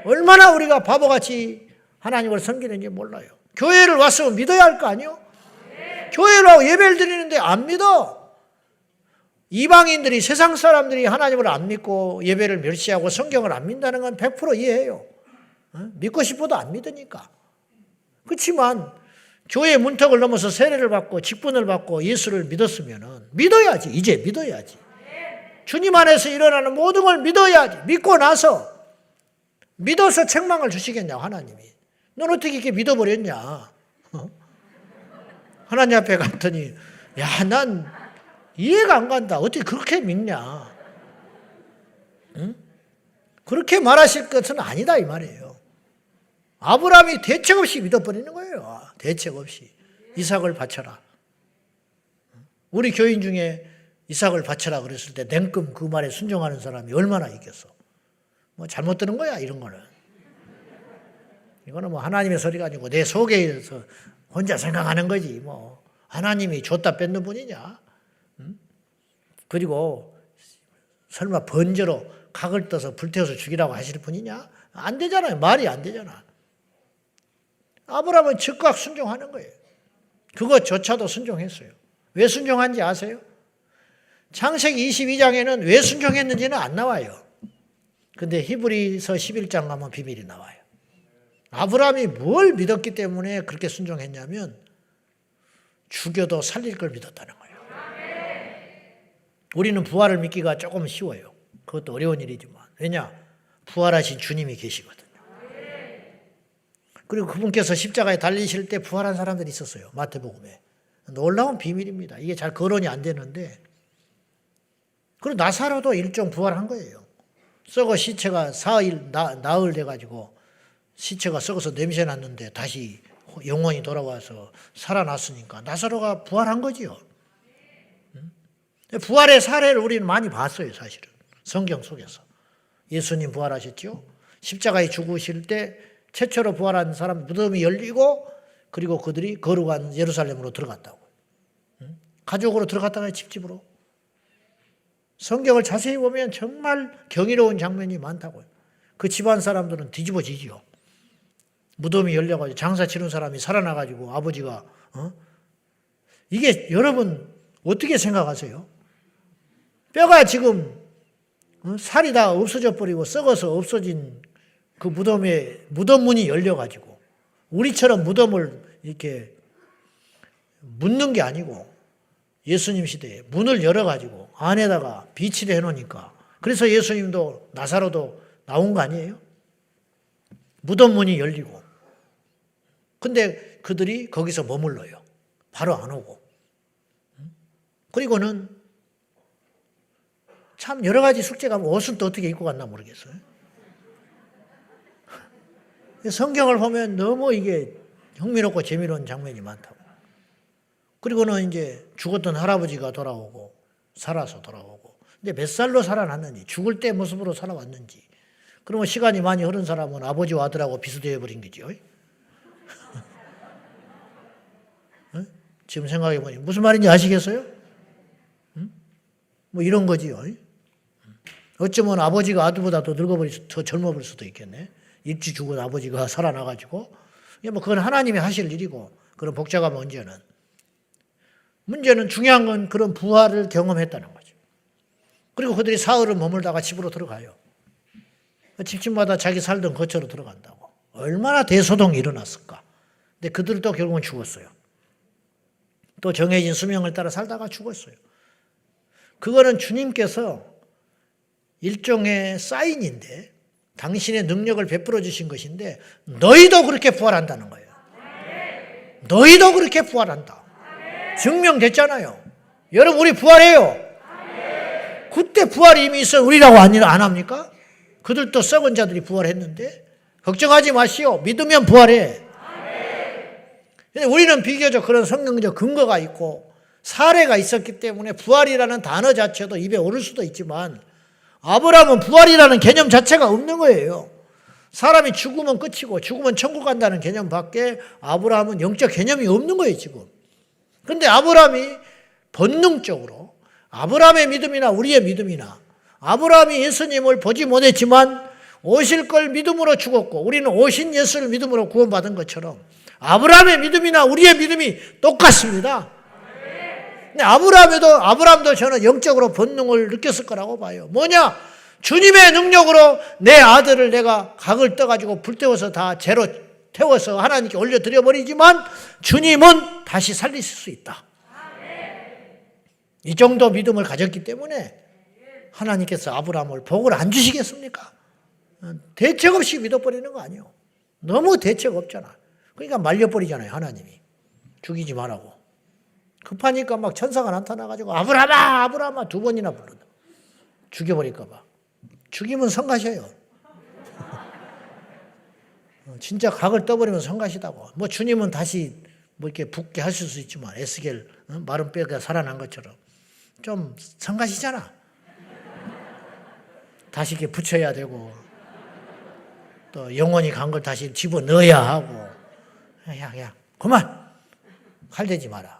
얼마나 우리가 바보같이 하나님을 섬기는지 몰라요. 교회를 왔으면 믿어야 할 거 아니요? 교회를 와서 예배를 드리는데 안 믿어. 이방인들이 세상 사람들이 하나님을 안 믿고 예배를 멸시하고 성경을 안 믿는다는 건 100% 이해해요. 믿고 싶어도 안 믿으니까. 그렇지만 교회 문턱을 넘어서 세례를 받고 직분을 받고 예수를 믿었으면 믿어야지. 이제 믿어야지. 주님 안에서 일어나는 모든 걸 믿어야지. 믿고 나서 믿어서 책망을 주시겠냐고 하나님이. 넌 어떻게 이렇게 믿어버렸냐. 하나님 앞에 갔더니 야, 난 이해가 안 간다. 어떻게 그렇게 믿냐. 응? 그렇게 말하실 것은 아니다 이 말이에요. 아브라함이 대책 없이 믿어버리는 거예요. 대책 없이. 이삭을 바쳐라. 우리 교인 중에 이삭을 바쳐라 그랬을 때 냉큼 그 말에 순종하는 사람이 얼마나 있겠어. 뭐 잘못 들은 거야 이런 거는. 이거는 뭐 하나님의 소리가 아니고 내 속에서 혼자 생각하는 거지. 뭐 하나님이 줬다 뺏는 분이냐. 그리고 설마 번제로 각을 떠서 불태워서 죽이라고 하실 분이냐. 안 되잖아요. 말이 안 되잖아. 아브라함은 즉각 순종하는 거예요. 그것조차도 순종했어요. 왜 순종한지 아세요? 창세기 22장에는 왜 순종했는지는 안 나와요. 근데 히브리서 11장 가면 비밀이 나와요. 아브라함이 뭘 믿었기 때문에 그렇게 순종했냐면 죽여도 살릴 걸 믿었다는 거예요. 우리는 부활을 믿기가 조금 쉬워요. 그것도 어려운 일이지만. 왜냐? 부활하신 주님이 계시거든요. 그리고 그분께서 십자가에 달리실 때 부활한 사람들이 있었어요. 마태복음에. 놀라운 비밀입니다. 이게 잘 거론이 안 되는데. 그리고 나사로도 일종 부활한 거예요. 썩어 시체가 나흘 돼가지고 시체가 썩어서 냄새 났는데 다시 영혼이 돌아와서 살아났으니까 나사로가 부활한 거지요. 부활의 사례를 우리는 많이 봤어요, 사실은. 성경 속에서. 예수님 부활하셨죠? 십자가에 죽으실 때 최초로 부활한 사람 무덤이 열리고 그리고 그들이 거룩한 예루살렘으로 들어갔다고. 가족으로 들어갔다가 집집으로. 성경을 자세히 보면 정말 경이로운 장면이 많다고요. 그 집안 사람들은 뒤집어지지요. 무덤이 열려가지고 장사 치는 사람이 살아나가지고 아버지가 이게 여러분 어떻게 생각하세요? 뼈가 지금 살이 다 없어져 버리고 썩어서 없어진 그 무덤에 무덤 문이 열려가지고 우리처럼 무덤을 이렇게 묻는 게 아니고 예수님 시대에 문을 열어가지고 안에다가 비치를 해놓으니까 그래서 예수님도 나사로도 나온 거 아니에요? 무덤 문이 열리고 근데 그들이 거기서 머물러요. 바로 안 오고. 그리고는 참 여러 가지 숙제가 옷은 또 어떻게 입고 갔나 모르겠어요. 성경을 보면 너무 이게 흥미롭고 재미로운 장면이 많다고. 그리고는 이제 죽었던 할아버지가 돌아오고 살아서 돌아오고. 근데 몇 살로 살아났는지 죽을 때 모습으로 살아왔는지. 그러면 시간이 많이 흐른 사람은 아버지와 아들하고 비슷해 버린 거죠. 지금 생각해 보니 무슨 말인지 아시겠어요? 뭐 이런 거지요. 어쩌면 아버지가 아들보다 더 더 젊어볼 수도 있겠네. 일찍 죽은 아버지가 살아나가지고. 뭐 그건 하나님이 하실 일이고 그런 복잡한 문제는 중요한 건 그런 부활을 경험했다는 거죠. 그리고 그들이 사흘을 머물다가 집으로 들어가요. 집집마다 자기 살던 거처로 들어간다고. 얼마나 대소동이 일어났을까. 근데 그들도 결국은 죽었어요. 또 정해진 수명을 따라 살다가 죽었어요. 그거는 주님께서 일종의 사인인데 당신의 능력을 베풀어 주신 것인데 너희도 그렇게 부활한다는 거예요. 너희도 그렇게 부활한다. 증명됐잖아요. 여러분 우리 부활해요. 그때 부활이 이미 있어 우리라고 안 합니까? 그들도 썩은 자들이 부활했는데 걱정하지 마시오. 믿으면 부활해. 근데 우리는 비교적 그런 성경적 근거가 있고 사례가 있었기 때문에 부활이라는 단어 자체도 입에 오를 수도 있지만 아브라함은 부활이라는 개념 자체가 없는 거예요. 사람이 죽으면 끝이고 죽으면 천국 간다는 개념밖에 아브라함은 영적 개념이 없는 거예요 지금. 그런데 아브라함이 본능적으로 아브라함의 믿음이나 우리의 믿음이나 아브라함이 예수님을 보지 못했지만 오실 걸 믿음으로 죽었고 우리는 오신 예수를 믿음으로 구원받은 것처럼 아브라함의 믿음이나 우리의 믿음이 똑같습니다. 근데 아브라함도 저는 영적으로 본능을 느꼈을 거라고 봐요. 뭐냐? 주님의 능력으로 내 아들을 내가 각을 떠가지고 불태워서 다 재로 태워서 하나님께 올려드려 버리지만 주님은 다시 살리실 수 있다. 이 정도 믿음을 가졌기 때문에 하나님께서 아브라함을 복을 안 주시겠습니까? 대책 없이 믿어버리는 거 아니에요. 너무 대책 없잖아. 그러니까 말려버리잖아요. 하나님이. 죽이지 말라고. 급하니까 막 천사가 나타나가지고 아브라함아 아브라함아 2번이나 부른다. 죽여버릴까 봐. 죽이면 성가셔요. 진짜 각을 떠버리면 성가시다고. 뭐 주님은 다시 뭐 이렇게 붓게 하실 수 있지만 에스겔 마른 뼈가 살아난 것처럼 좀 성가시잖아. 다시 이렇게 붙여야 되고 또 영혼이 간 걸 다시 집어넣어야 하고 야 그만 칼대지 마라.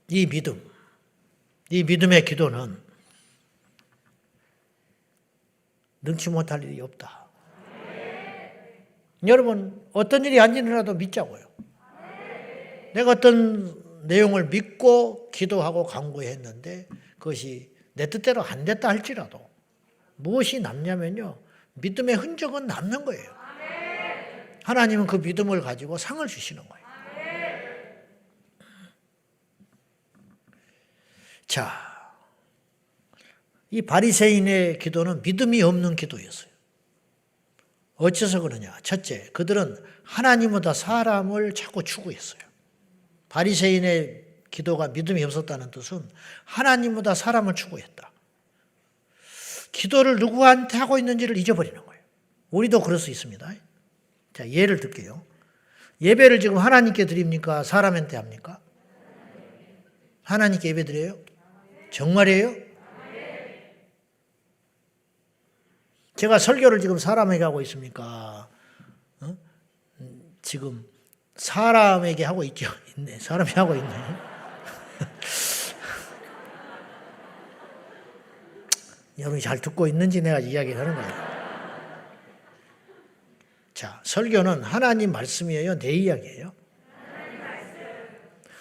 이 믿음의 기도는 능치 못할 일이 없다. 여러분 어떤 일이 안 일어나도 믿자고요. 내가 어떤 내용을 믿고 기도하고 간구했는데 그것이 내 뜻대로 안 됐다 할지라도 무엇이 남냐면요. 믿음의 흔적은 남는 거예요. 하나님은 그 믿음을 가지고 상을 주시는 거예요. 자, 이 바리새인의 기도는 믿음이 없는 기도였어요. 어째서 그러냐? 첫째, 그들은 하나님보다 사람을 자꾸 추구했어요. 바리새인의 기도가 믿음이 없었다는 뜻은 하나님보다 사람을 추구했다. 기도를 누구한테 하고 있는지를 잊어버리는 거예요. 우리도 그럴 수 있습니다. 자, 예를 들게요. 예배를 지금 하나님께 드립니까? 사람한테 합니까? 하나님께 예배 드려요? 정말이에요? 제가 설교를 지금 사람에게 하고 있습니까? 지금 사람에게 하고 있죠. 있네. 사람이 하고 있네. 여러분이 잘 듣고 있는지 내가 이야기를 하는 거예요. 자, 설교는 하나님 말씀이에요? 내 이야기예요?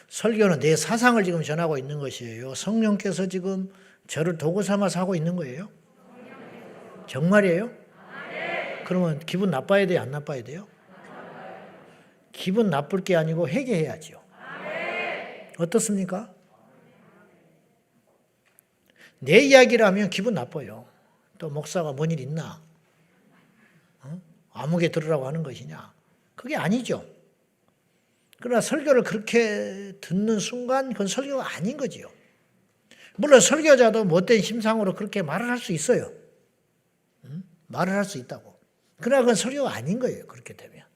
설교는 내 사상을 지금 전하고 있는 것이에요? 성령께서 지금 저를 도구 삼아서 하고 있는 거예요? 정말이에요? 그러면 기분 나빠야 돼요? 안 나빠야 돼요? 기분 나쁠 게 아니고 회개해야죠. 어떻습니까? 내 이야기를 하면 기분 나빠요. 또 목사가 뭔 일 있나? 아무개 들으라고 하는 것이냐? 그게 아니죠. 그러나 설교를 그렇게 듣는 순간 그건 설교가 아닌 거지요. 물론 설교자도 못된 심상으로 그렇게 말을 할 수 있어요. 말을 할 수 있다고. 그러나 그건 설교가 아닌 거예요. 그렇게 되면.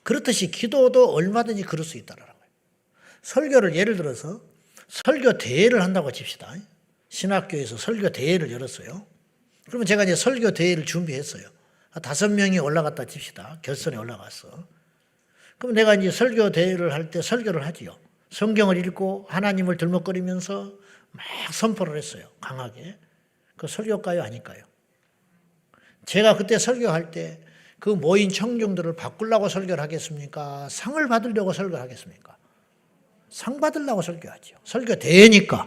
그렇듯이 기도도 얼마든지 그럴 수 있다는 거예요. 설교를 예를 들어서 설교 대회를 한다고 칩시다. 신학교에서 설교 대회를 열었어요. 그러면 제가 이제 설교 대회를 준비했어요. 5명이 올라갔다 칩시다. 결선에 올라갔어. 그럼 내가 이제 설교 대회를 할 때 설교를 하지요. 성경을 읽고 하나님을 들먹거리면서 막 선포를 했어요. 강하게. 그 설교일까요? 아닐까요? 제가 그때 설교할 때 그 모인 청중들을 바꾸려고 설교를 하겠습니까? 상을 받으려고 설교를 하겠습니까? 상 받으려고 설교하죠. 설교 대회니까.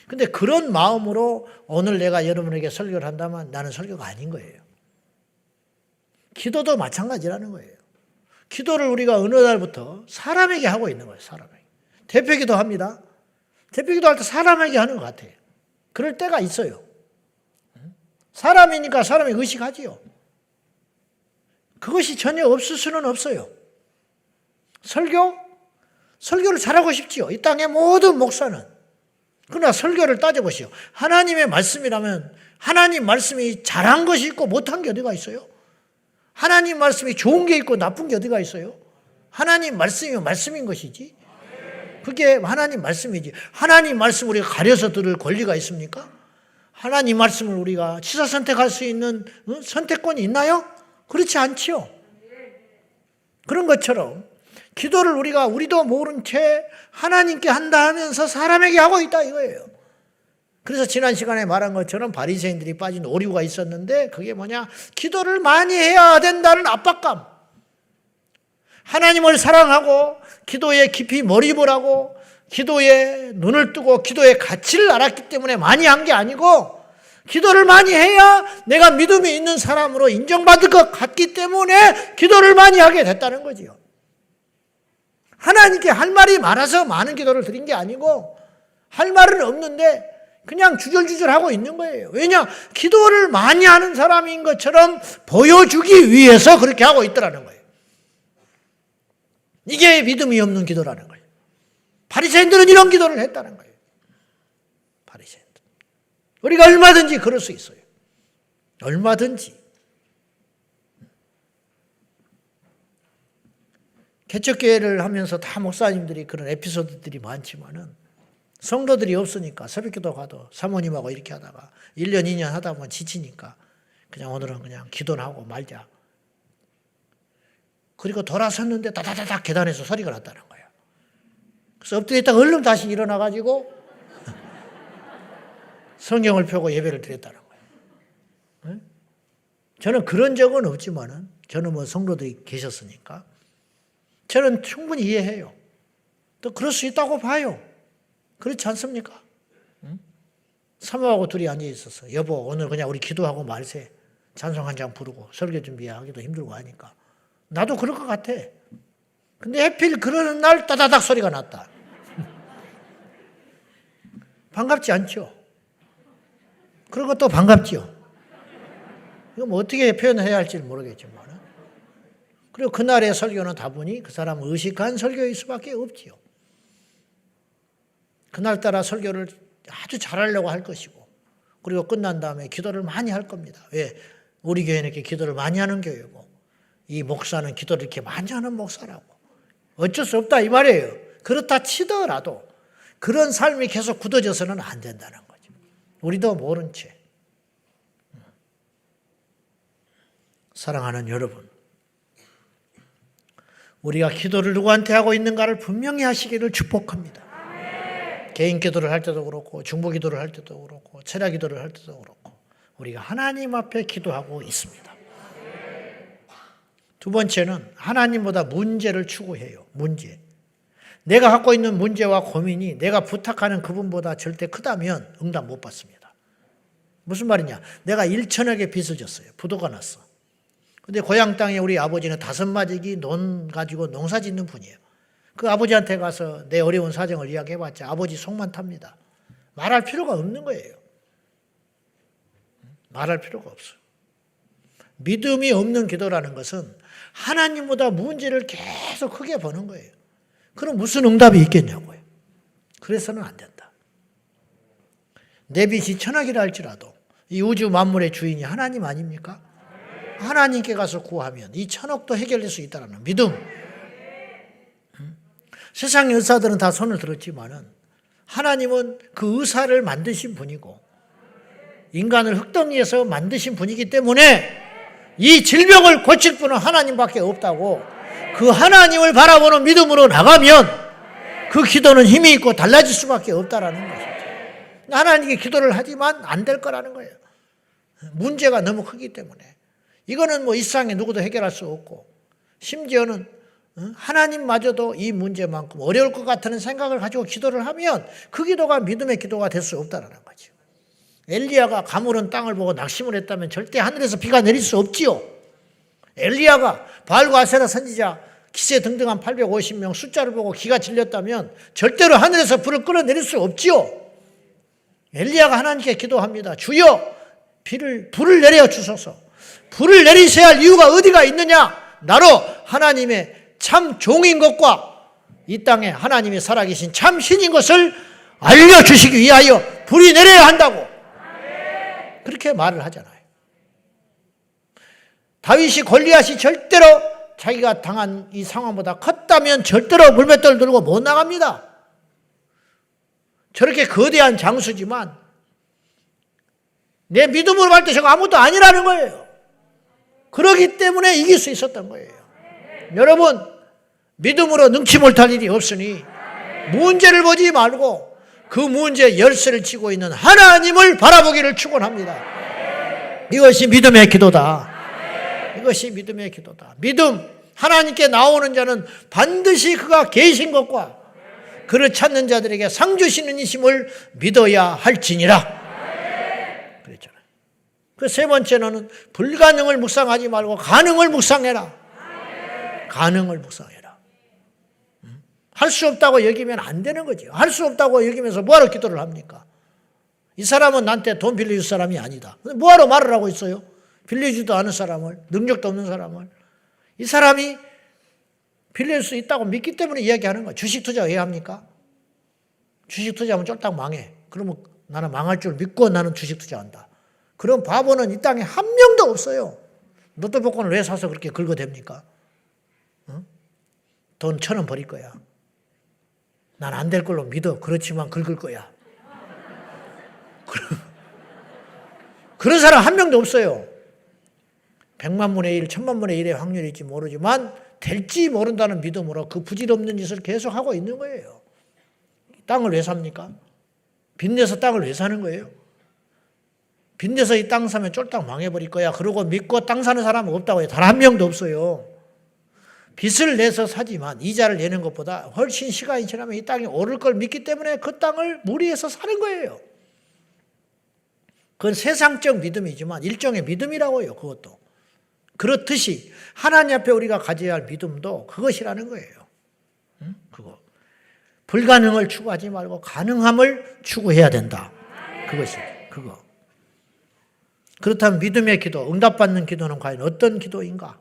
근데 그런 마음으로 오늘 내가 여러분에게 설교를 한다면 나는 설교가 아닌 거예요. 기도도 마찬가지라는 거예요. 기도를 우리가 어느 날부터 사람에게 하고 있는 거예요. 사람에게. 대표기도 합니다. 대표기도 할 때 사람에게 하는 것 같아요. 그럴 때가 있어요. 사람이니까 사람이 의식하지요. 그것이 전혀 없을 수는 없어요. 설교를 잘하고 싶지요. 이 땅의 모든 목사는. 그러나 설교를 따져보시오. 하나님의 말씀이라면 하나님 말씀이 잘한 것이 있고 못한 게 어디가 있어요? 하나님 말씀이 좋은 게 있고 나쁜 게 어디가 있어요? 하나님 말씀이면 말씀인 것이지. 그게 하나님 말씀이지. 하나님 말씀 우리가 가려서 들을 권리가 있습니까? 하나님 말씀을 우리가 취사 선택할 수 있는 선택권이 있나요? 그렇지 않지요. 그런 것처럼 기도를 우리도 모른 채 하나님께 한다 하면서 사람에게 하고 있다 이거예요. 그래서 지난 시간에 말한 것처럼 바리새인들이 빠진 오류가 있었는데 그게 뭐냐? 기도를 많이 해야 된다는 압박감. 하나님을 사랑하고 기도에 깊이 몰입을 하고 기도에 눈을 뜨고 기도의 가치를 알았기 때문에 많이 한 게 아니고 기도를 많이 해야 내가 믿음이 있는 사람으로 인정받을 것 같기 때문에 기도를 많이 하게 됐다는 거지요. 하나님께 할 말이 많아서 많은 기도를 드린 게 아니고 할 말은 없는데 그냥 주절주절 하고 있는 거예요. 왜냐? 기도를 많이 하는 사람인 것처럼 보여주기 위해서 그렇게 하고 있더라는 거예요. 이게 믿음이 없는 기도라는 거예요. 바리새인들은 이런 기도를 했다는 거예요. 바리새인들. 우리가 얼마든지 그럴 수 있어요. 얼마든지. 개척교회를 하면서 다 목사님들이 그런 에피소드들이 많지만은 성도들이 없으니까 새벽기도 가도 사모님하고 이렇게 하다가 1년, 2년 하다 보면 지치니까 그냥 오늘은 그냥 기도나 하고 말자. 그리고 돌아섰는데 다다다닥 계단에서 소리가 났다는 거예요. 그래서 엎드려 있다가 얼른 다시 일어나가지고 성경을 펴고 예배를 드렸다는 거예요. 저는 그런 적은 없지만은 저는 뭐 성도들이 계셨으니까 저는 충분히 이해해요. 또 그럴 수 있다고 봐요. 그렇지 않습니까? 사모하고 둘이 앉아 있었어. 여보, 오늘 그냥 우리 기도하고 말세. 찬송 한 장 부르고 설교 준비하기도 힘들고 하니까. 나도 그럴 것 같아. 근데 하필 그러는 날 따다닥 소리가 났다. 반갑지 않죠? 그런 것도 반갑지요. 이거 뭐 어떻게 표현해야 할지 모르겠지만. 그리고 그날의 설교는 다분히 그 사람 의식한 설교일 수밖에 없지요. 그날따라 설교를 아주 잘하려고 할 것이고 그리고 끝난 다음에 기도를 많이 할 겁니다. 왜? 우리 교회는 이렇게 기도를 많이 하는 교회고 이 목사는 기도를 이렇게 많이 하는 목사라고. 어쩔 수 없다 이 말이에요. 그렇다 치더라도 그런 삶이 계속 굳어져서는 안 된다는 거죠. 우리도 모른 채. 사랑하는 여러분, 우리가 기도를 누구한테 하고 있는가를 분명히 하시기를 축복합니다. 개인 기도를 할 때도 그렇고 중보 기도를 할 때도 그렇고 철야 기도를 할 때도 그렇고 우리가 하나님 앞에 기도하고 있습니다. 두 번째는 하나님보다 문제를 추구해요. 문제. 내가 갖고 있는 문제와 고민이 내가 부탁하는 그분보다 절대 크다면 응답 못 받습니다. 무슨 말이냐? 내가 1천억의 빚을 졌어요. 부도가 났어. 근데 고향 땅에 우리 아버지는 5마지기 논 가지고 농사 짓는 분이에요. 그 아버지한테 가서 내 어려운 사정을 이야기해봤자 아버지 속만 탑니다. 말할 필요가 없는 거예요. 말할 필요가 없어요. 믿음이 없는 기도라는 것은 하나님보다 문제를 계속 크게 보는 거예요. 그럼 무슨 응답이 있겠냐고요. 그래서는 안 된다. 내 빚이 천억이라 할지라도 이 우주 만물의 주인이 하나님 아닙니까? 하나님께 가서 구하면 이 천억도 해결될 수 있다는 믿음. 세상의 의사들은 다 손을 들었지만은 하나님은 그 의사를 만드신 분이고 인간을 흙덩이에서 만드신 분이기 때문에 이 질병을 고칠 분은 하나님밖에 없다고 그 하나님을 바라보는 믿음으로 나가면 그 기도는 힘이 있고 달라질 수밖에 없다라는 것이죠. 하나님께 기도를 하지만 안 될 거라는 거예요. 문제가 너무 크기 때문에. 이거는 뭐 이 세상에 누구도 해결할 수 없고 심지어는 하나님마저도 이 문제만큼 어려울 것 같다는 생각을 가지고 기도를 하면 그 기도가 믿음의 기도가 될 수 없다는 거죠. 엘리야가 가물은 땅을 보고 낙심을 했다면 절대 하늘에서 비가 내릴 수 없지요. 엘리야가 바알과 아세라 선지자 기세 등등한 850명 숫자를 보고 기가 질렸다면 절대로 하늘에서 불을 끌어내릴 수 없지요. 엘리야가 하나님께 기도합니다. 주여 불을 내려 주소서. 불을 내리셔야 할 이유가 어디가 있느냐? 나로 하나님의 참 종인 것과 이 땅에 하나님이 살아계신 참 신인 것을 알려주시기 위하여 불이 내려야 한다고 그렇게 말을 하잖아요. 다윗이 골리앗이 절대로 자기가 당한 이 상황보다 컸다면 절대로 물맷돌 들고 못 나갑니다. 저렇게 거대한 장수지만 내 믿음으로 볼 때 저거 아무것도 아니라는 거예요. 그렇기 때문에 이길 수 있었던 거예요. 여러분 믿음으로 능치 못할 일이 없으니 문제를 보지 말고 그 문제에 열쇠를 쥐고 있는 하나님을 바라보기를 축원합니다. 이것이 믿음의 기도다. 이것이 믿음의 기도다. 믿음, 하나님께 나오는 자는 반드시 그가 계신 것과 그를 찾는 자들에게 상 주시는 이심을 믿어야 할지니라. 그랬잖아요. 그 세 번째는 불가능을 묵상하지 말고 가능을 묵상해라. 가능을 묵상해라. 할 수 없다고 여기면 안 되는 거죠. 할 수 없다고 여기면서 뭐하러 기도를 합니까? 이 사람은 나한테 돈 빌려줄 사람이 아니다. 뭐하러 말을 하고 있어요? 빌려주지도 않은 사람을, 능력도 없는 사람을. 이 사람이 빌릴 수 있다고 믿기 때문에 이야기하는 거예요. 주식 투자 왜 합니까? 주식 투자하면 쫄딱 망해. 그러면 나는 망할 줄 믿고 나는 주식 투자한다. 그런 바보는 이 땅에 한 명도 없어요. 로또 복권을 왜 사서 그렇게 긁어댑니까? 돈 1,000원 버릴 거야. 난 안 될 걸로 믿어. 그렇지만 긁을 거야. 그런 사람 한 명도 없어요. 100만 분의 1, 1000만 분의 1의 확률일지 모르지만 될지 모른다는 믿음으로 그 부질없는 짓을 계속 하고 있는 거예요. 땅을 왜 삽니까? 빚내서 땅을 왜 사는 거예요? 빚내서 이 땅 사면 쫄딱 망해버릴 거야. 그러고 믿고 땅 사는 사람은 없다고 해요. 단 한 명도 없어요. 빚을 내서 사지만 이자를 내는 것보다 훨씬 시간이 지나면 이 땅이 오를 걸 믿기 때문에 그 땅을 무리해서 사는 거예요. 그건 세상적 믿음이지만 일종의 믿음이라고요. 그것도. 그렇듯이 하나님 앞에 우리가 가져야 할 믿음도 그것이라는 거예요. 그거. 불가능을 추구하지 말고 가능함을 추구해야 된다. 그것이 그거. 그렇다면 믿음의 기도, 응답받는 기도는 과연 어떤 기도인가?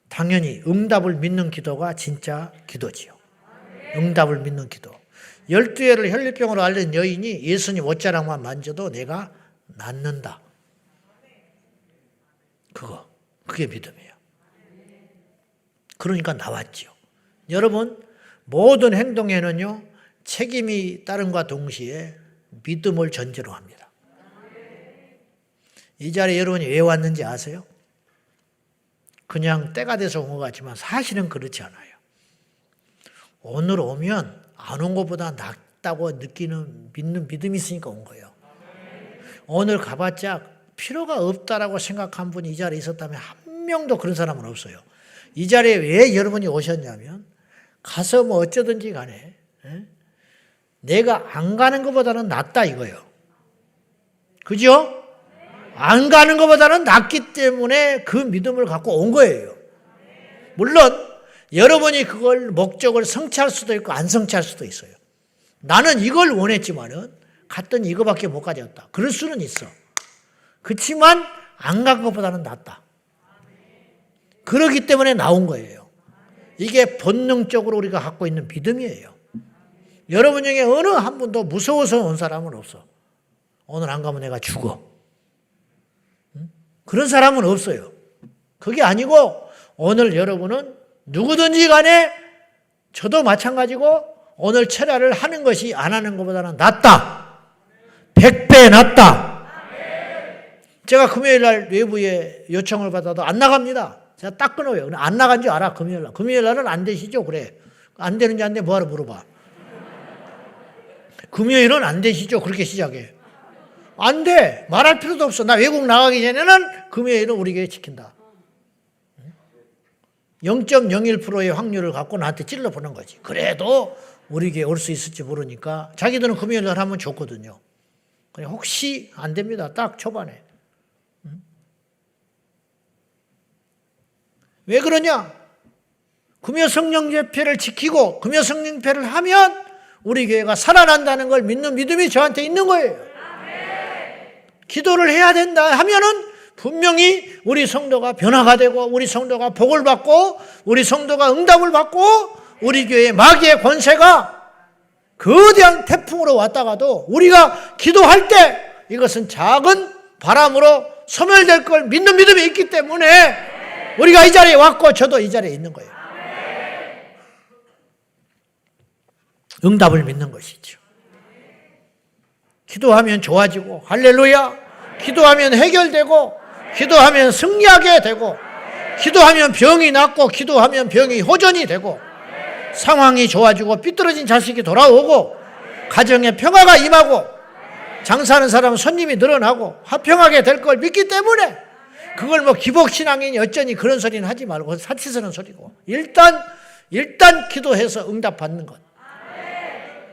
당연히 응답을 믿는 기도가 진짜 기도지요. 응답을 믿는 기도. 12회를 혈류병으로 앓는 여인이 예수님 옷자락만 만져도 내가 낫는다. 그게 믿음이에요. 그러니까 나왔지요. 여러분, 모든 행동에는요, 책임이 따름과 동시에 믿음을 전제로 합니다. 이 자리에 여러분이 왜 왔는지 아세요? 그냥 때가 돼서 온 것 같지만 사실은 그렇지 않아요. 오늘 오면 안 온 것보다 낫다고 믿는 믿음이 있으니까 온 거예요. 오늘 가봤자 필요가 없다라고 생각한 분이 이 자리에 있었다면 한 명도 그런 사람은 없어요. 이 자리에 왜 여러분이 오셨냐면 가서 뭐 어쩌든지 간에 내가 안 가는 것보다는 낫다 이거예요. 그죠? 안 가는 것보다는 낫기 때문에 그 믿음을 갖고 온 거예요. 물론 여러분이 그걸 목적을 성취할 수도 있고 안 성취할 수도 있어요. 나는 이걸 원했지만은 갔더니 이거밖에 못 가져왔다. 그럴 수는 있어. 그렇지만 안 간 것보다는 낫다. 그렇기 때문에 나온 거예요. 이게 본능적으로 우리가 갖고 있는 믿음이에요. 여러분 중에 어느 한 분도 무서워서 온 사람은 없어. 오늘 안 가면 내가 죽어. 그런 사람은 없어요. 그게 아니고 오늘 여러분은 누구든지 간에 저도 마찬가지고 오늘 철야를 하는 것이 안 하는 것보다는 낫다. 100배 낫다. 제가 금요일 날 외부에 요청을 받아도 안 나갑니다. 제가 딱 끊어요. 안 나간 줄 알아, 금요일 날. 금요일 날은 안 되시죠? 그래. 안 되는지 안 돼? 뭐하러 물어봐. 금요일은 안 되시죠? 그렇게 시작해. 안 돼. 말할 필요도 없어. 나 외국 나가기 전에는 금요일은 우리 교회 지킨다. 0.01%의 확률을 갖고 나한테 찔러보는 거지. 그래도 우리 교회 올 수 있을지 모르니까 자기들은 금요일 날 하면 좋거든요. 그래 혹시 안 됩니다. 딱 초반에. 왜 그러냐? 금요 성령 집회를 지키고 금요 성령 집회를 하면 우리 교회가 살아난다는 걸 믿는 믿음이 저한테 있는 거예요. 기도를 해야 된다 하면은 분명히 우리 성도가 변화가 되고 우리 성도가 복을 받고 우리 성도가 응답을 받고 우리 교회의 마귀의 권세가 거대한 태풍으로 왔다가도 우리가 기도할 때 이것은 작은 바람으로 소멸될 걸 믿는 믿음이 있기 때문에 우리가 이 자리에 왔고 저도 이 자리에 있는 거예요. 응답을 믿는 것이죠. 기도하면 좋아지고 할렐루야. 기도하면 해결되고 기도하면 승리하게 되고 기도하면 병이 낫고 기도하면 병이 호전이 되고 상황이 좋아지고 삐뚤어진 자식이 돌아오고 가정에 평화가 임하고 장사하는 사람은 손님이 늘어나고 화평하게 될 걸 믿기 때문에 그걸 뭐 기복신앙이니 어쩌니 그런 소리는 하지 말고 사치스러운 소리고 일단 기도해서 응답받는 것.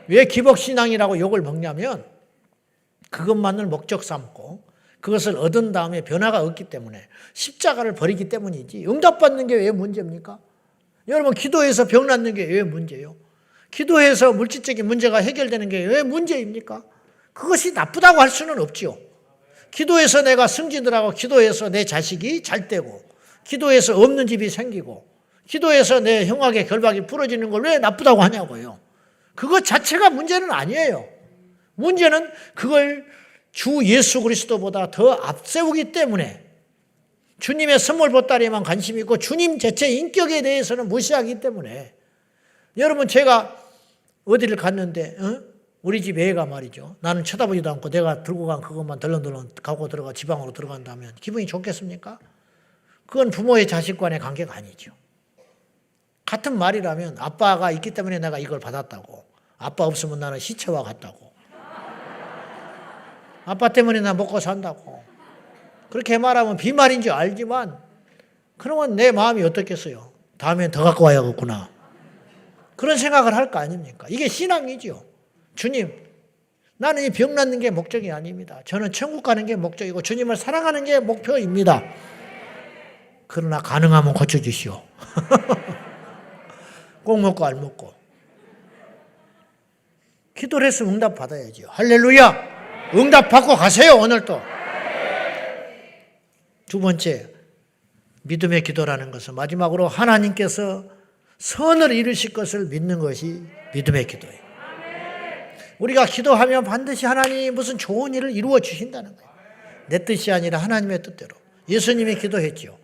왜 기복신앙이라고 욕을 먹냐면 그것만을 목적 삼고 그것을 얻은 다음에 변화가 없기 때문에 십자가를 버리기 때문이지 응답받는 게 왜 문제입니까? 여러분 기도해서 병 낫는 게 왜 문제예요? 기도해서 물질적인 문제가 해결되는 게 왜 문제입니까? 그것이 나쁘다고 할 수는 없지요. 기도해서 내가 승진을 하고 기도해서 내 자식이 잘 되고 기도해서 없는 집이 생기고 기도해서 내 형악의 결박이 풀어지는 걸 왜 나쁘다고 하냐고요. 그것 자체가 문제는 아니에요. 문제는 그걸 주 예수 그리스도보다 더 앞세우기 때문에 주님의 선물 보따리에만 관심이 있고 주님 자체 인격에 대해서는 무시하기 때문에 여러분 제가 어디를 갔는데 우리 집 애가 말이죠. 나는 쳐다보지도 않고 내가 들고 간 그것만 덜렁덜렁 가고 들어가 지방으로 들어간다면 기분이 좋겠습니까? 그건 부모의 자식 간의 관계가 아니죠. 같은 말이라면 아빠가 있기 때문에 내가 이걸 받았다고 아빠 없으면 나는 시체와 같다고 아빠 때문에 나 먹고 산다고 그렇게 말하면 비말인 줄 알지만 그러면 내 마음이 어떻겠어요? 다음엔 더 갖고 와야겠구나 그런 생각을 할 거 아닙니까? 이게 신앙이죠. 주님 나는 이 병 낫는 게 목적이 아닙니다. 저는 천국 가는 게 목적이고 주님을 사랑하는 게 목표입니다. 그러나 가능하면 고쳐주시오. 꼭 먹고 알 먹고 기도를 했으면 응답 받아야죠. 할렐루야. 응답 받고 가세요. 오늘도. 두 번째 믿음의 기도라는 것은 마지막으로 하나님께서 선을 이루실 것을 믿는 것이 믿음의 기도예요. 우리가 기도하면 반드시 하나님이 무슨 좋은 일을 이루어 주신다는 거예요. 내 뜻이 아니라 하나님의 뜻대로. 예수님이 기도했죠.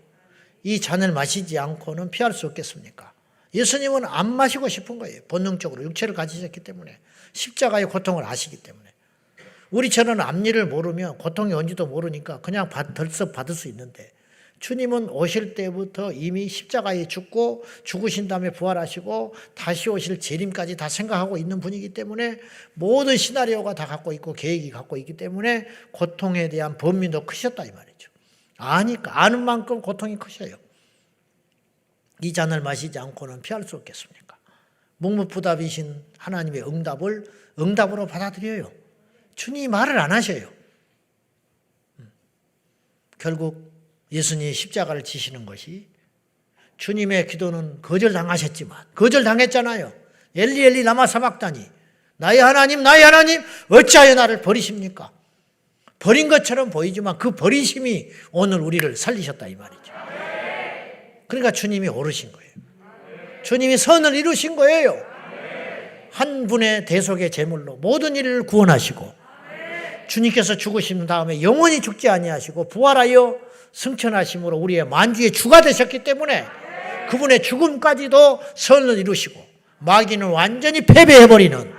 이 잔을 마시지 않고는 피할 수 없겠습니까? 예수님은 안 마시고 싶은 거예요. 본능적으로 육체를 가지셨기 때문에 십자가의 고통을 아시기 때문에 우리처럼 앞일을 모르면 고통이 온지도 모르니까 그냥 덜썩 받을 수 있는데 주님은 오실 때부터 이미 십자가에 죽고 죽으신 다음에 부활하시고 다시 오실 재림까지 다 생각하고 있는 분이기 때문에 모든 시나리오가 다 갖고 있고 계획이 갖고 있기 때문에 고통에 대한 범위도 크셨다 이 말이죠. 아는 만큼 고통이 크셔요. 이 잔을 마시지 않고는 피할 수 없겠습니까? 묵묵부답이신 하나님의 응답을 응답으로 받아들여요. 주님이 말을 안 하셔요. 결국 예수님이 십자가를 지시는 것이 주님의 기도는 거절당하셨지만 거절당했잖아요. 엘리 엘리 라마 사박다니 나의 하나님 어찌하여 나를 버리십니까? 버린 것처럼 보이지만 그 버리심이 오늘 우리를 살리셨다 이 말이죠. 그러니까 주님이 오르신 거예요. 주님이 선을 이루신 거예요. 한 분의 대속의 제물로 모든 일을 구원하시고 주님께서 죽으신 다음에 영원히 죽지 아니하시고 부활하여 승천하심으로 우리의 만주의 주가 되셨기 때문에 그분의 죽음까지도 선을 이루시고 마귀는 완전히 패배해버리는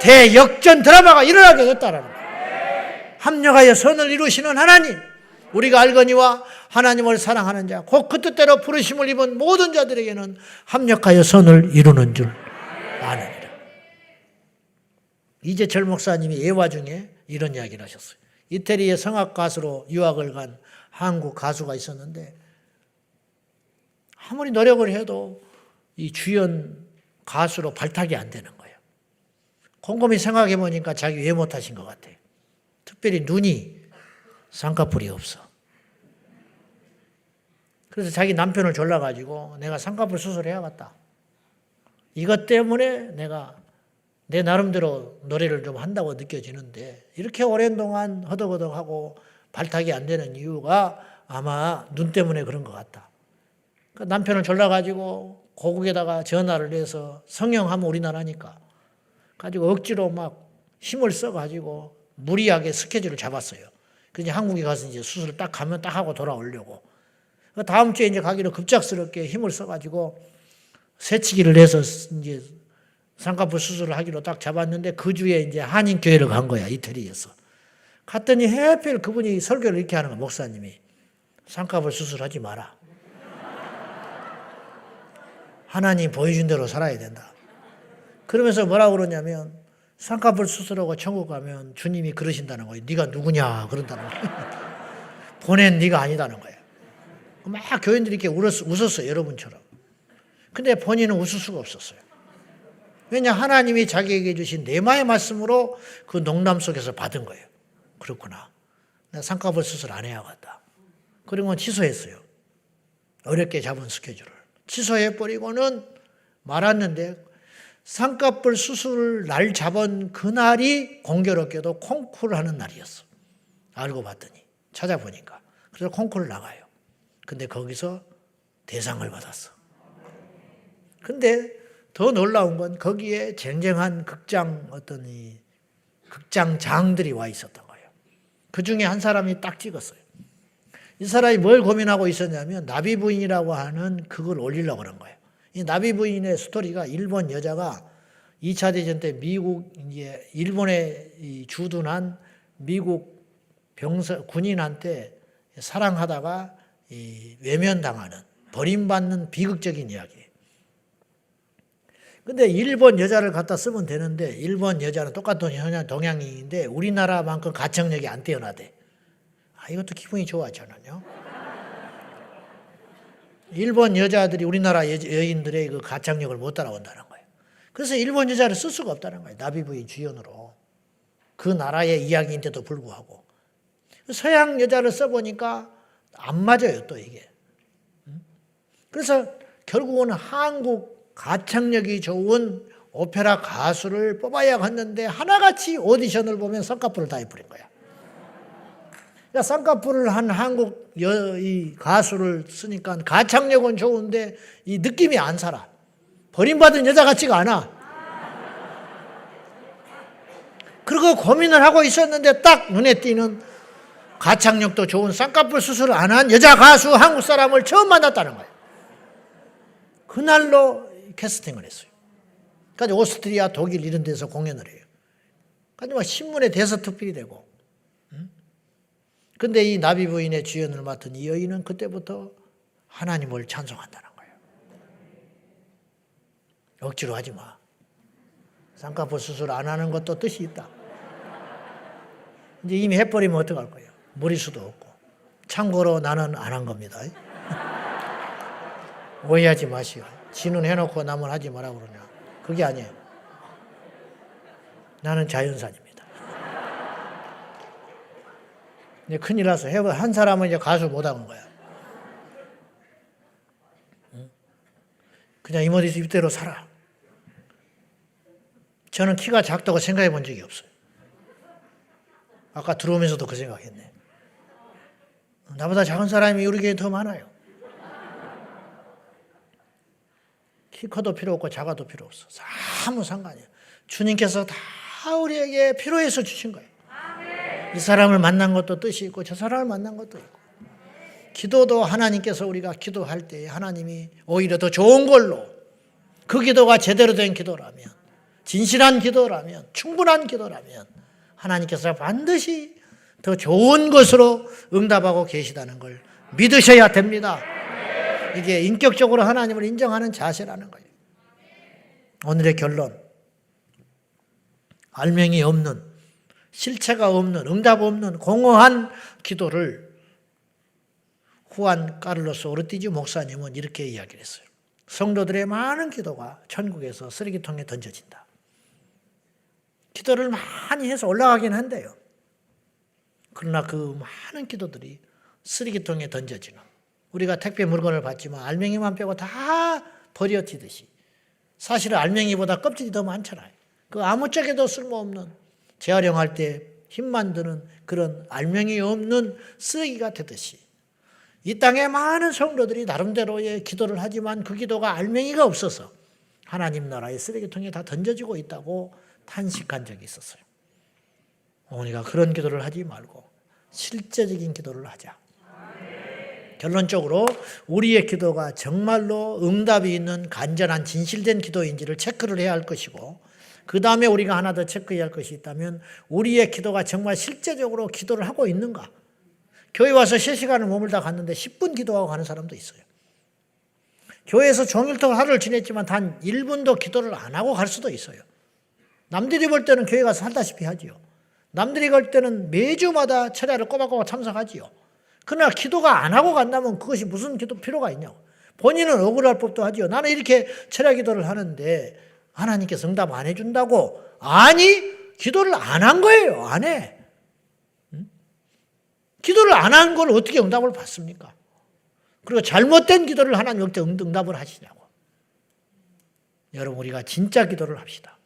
대역전 드라마가 일어나게 됐다라는 거예요. 합력하여 선을 이루시는 하나님, 우리가 알거니와 하나님을 사랑하는 자, 곧 그 뜻대로 부르심을 입은 모든 자들에게는 합력하여 선을 이루는 줄 아느니라. 이재철 목사님이 예화 중에 이런 이야기를 하셨어요. 이태리의 성악 가수로 유학을 간 한국 가수가 있었는데 아무리 노력을 해도 이 주연 가수로 발탁이 안 되는 거예요. 곰곰이 생각해 보니까 자기 외모 탓인 것 같아요. 특별히 눈이 쌍꺼풀이 없어. 그래서 자기 남편을 졸라가지고 내가 쌍꺼풀 수술해야겠다. 이것 때문에 내가 내 나름대로 노래를 좀 한다고 느껴지는데 이렇게 오랜 동안 허덕허덕하고 발탁이 안 되는 이유가 아마 눈 때문에 그런 것 같다. 그러니까 남편을 졸라가지고 고국에다가 전화를 해서 성형하면 우리나라니까 가지고 억지로 막 힘을 써가지고 무리하게 스케줄을 잡았어요. 그래서 한국에 가서 이제 수술을 딱 가면 딱 하고 돌아오려고. 다음 주에 이제 가기로 급작스럽게 힘을 써가지고 새치기를 해서 이제 쌍꺼풀 수술을 하기로 딱 잡았는데 그 주에 이제 한인교회를 간 거야, 이태리에서. 갔더니 하필 그분이 설교를 이렇게 하는 거야, 목사님이. 쌍꺼풀 수술하지 마라. 하나님 보여준 대로 살아야 된다. 그러면서 뭐라고 그러냐면 쌍꺼풀 수술하고 천국 가면 주님이 그러신다는 거예요. 네가 누구냐 그런다는 거예요. 보낸 네가 아니다는 거예요. 막 교인들이 이렇게 웃었어요, 여러분처럼. 근데 본인은 웃을 수가 없었어요. 왜냐, 하나님이 자기에게 주신 내마의 말씀으로 그 농담 속에서 받은 거예요. 그렇구나. 내가 쌍꺼풀 수술 안 해야겠다. 그리고 취소했어요. 어렵게 잡은 스케줄을. 취소해버리고는 말았는데 쌍꺼풀 수술 날 잡은 그날이 공교롭게도 콩쿠르를 하는 날이었어. 알고 봤더니, 찾아보니까. 그래서 콩쿠르를 나가요. 근데 거기서 대상을 받았어. 근데 더 놀라운 건 거기에 쟁쟁한 극장장들이 와 있었던 거예요. 그 중에 한 사람이 딱 찍었어요. 이 사람이 뭘 고민하고 있었냐면 나비 부인이라고 하는 그걸 올리려고 그런 거예요. 이 나비 부인의 스토리가 일본 여자가 2차 대전 때 일본에 주둔한 미국 군인한테 사랑하다가 외면당하는, 버림받는 비극적인 이야기예요. 근데 일본 여자를 갖다 쓰면 되는데 일본 여자는 똑같은 동양인인데 우리나라만큼 가창력이 안 뛰어나대. 이것도 기분이 좋아 저는요. 일본 여자들이 우리나라 여인들의 그 가창력을 못 따라온다는 거예요. 그래서 일본 여자를 쓸 수가 없다는 거예요. 나비 부인 주연으로. 그 나라의 이야기인데도 불구하고. 서양 여자를 써보니까 안 맞아요, 또 이게. 그래서 결국은 한국 가창력이 좋은 오페라 가수를 뽑아야겠는데 하나같이 오디션을 보면 쌍꺼풀을 다 해버린 거야. 그러니까 쌍꺼풀을 한 한국 이 가수를 쓰니까 가창력은 좋은데 이 느낌이 안 살아. 버림받은 여자 같지가 않아. 그리고 고민을 하고 있었는데 딱 눈에 띄는 가창력도 좋은 쌍꺼풀 수술을 안 한 여자 가수 한국 사람을 처음 만났다는 거예요. 그날로 캐스팅을 했어요. 그러니까 오스트리아, 독일 이런 데서 공연을 해요. 그러니까 막 신문에 대서특필이 되고. 근데 이 나비 부인의 주연을 맡은 이 여인은 그때부터 하나님을 찬송한다는 거예요. 억지로 하지 마. 쌍꺼풀 수술 안 하는 것도 뜻이 있다. 이제 이미 해버리면 어떡할 거예요? 머리수도 없고. 참고로 나는 안 한 겁니다. 오해하지 마시오. 지는 해놓고 남은 하지 마라 그러냐. 그게 아니에요. 나는 자연산입니다. 이제 큰일 났어. 한 사람은 이제 가수 못하는 거야. 그냥 이모디스 입대로 살아. 저는 키가 작다고 생각해 본 적이 없어요. 아까 들어오면서도 그 생각했네. 나보다 작은 사람이 우리 교회에 더 많아요. 키 커도 필요 없고 작아도 필요 없어. 아무 상관이에요. 주님께서 다 우리에게 필요해서 주신 거예요. 이 사람을 만난 것도 뜻이 있고 저 사람을 만난 것도 있고. 기도도 하나님께서 우리가 기도할 때 하나님이 오히려 더 좋은 걸로, 그 기도가 제대로 된 기도라면, 진실한 기도라면, 충분한 기도라면 하나님께서 반드시 더 좋은 것으로 응답하고 계시다는 걸 믿으셔야 됩니다. 이게 인격적으로 하나님을 인정하는 자세라는 거예요. 오늘의 결론, 알맹이 없는, 실체가 없는, 응답 없는 공허한 기도를 후안 카를로스 오르티지 목사님은 이렇게 이야기를 했어요. 성도들의 많은 기도가 천국에서 쓰레기통에 던져진다. 기도를 많이 해서 올라가긴 한데요. 그러나 그 많은 기도들이 쓰레기통에 던져지는, 우리가 택배 물건을 받지만 알맹이만 빼고 다 버려지듯이, 사실은 알맹이보다 껍질이 더 많잖아요. 그 아무짝에도 쓸모없는, 재활용할 때 힘만 드는 그런 알맹이 없는 쓰레기가 되듯이 이 땅에 많은 성도들이 나름대로의 기도를 하지만 그 기도가 알맹이가 없어서 하나님 나라의 쓰레기통에 다 던져지고 있다고 탄식한 적이 있었어요. 어머니가 그런 기도를 하지 말고 실제적인 기도를 하자. 결론적으로 우리의 기도가 정말로 응답이 있는 간절한 진실된 기도인지를 체크를 해야 할 것이고, 그 다음에 우리가 하나 더 체크해야 할 것이 있다면 우리의 기도가 정말 실제적으로 기도를 하고 있는가. 교회 와서 3시간을 머물다 갔는데 10분 기도하고 가는 사람도 있어요. 교회에서 종일토록 하루를 지냈지만 단 1분도 기도를 안 하고 갈 수도 있어요. 남들이 볼 때는 교회 가서 살다시피 하지요. 남들이 갈 때는 매주마다 철야를 꼬박꼬박 참석하지요. 그러나 기도가 안 하고 간다면 그것이 무슨 기도 필요가 있냐고. 본인은 억울할 법도 하지요. 나는 이렇게 철야 기도를 하는데 하나님께서 응답 안 해준다고. 아니, 기도를 안 한 거예요. 안 해. 기도를 안 한 걸 어떻게 응답을 받습니까? 그리고 잘못된 기도를 하나님 어떻게 응답을 하시냐고. 여러분, 우리가 진짜 기도를 합시다.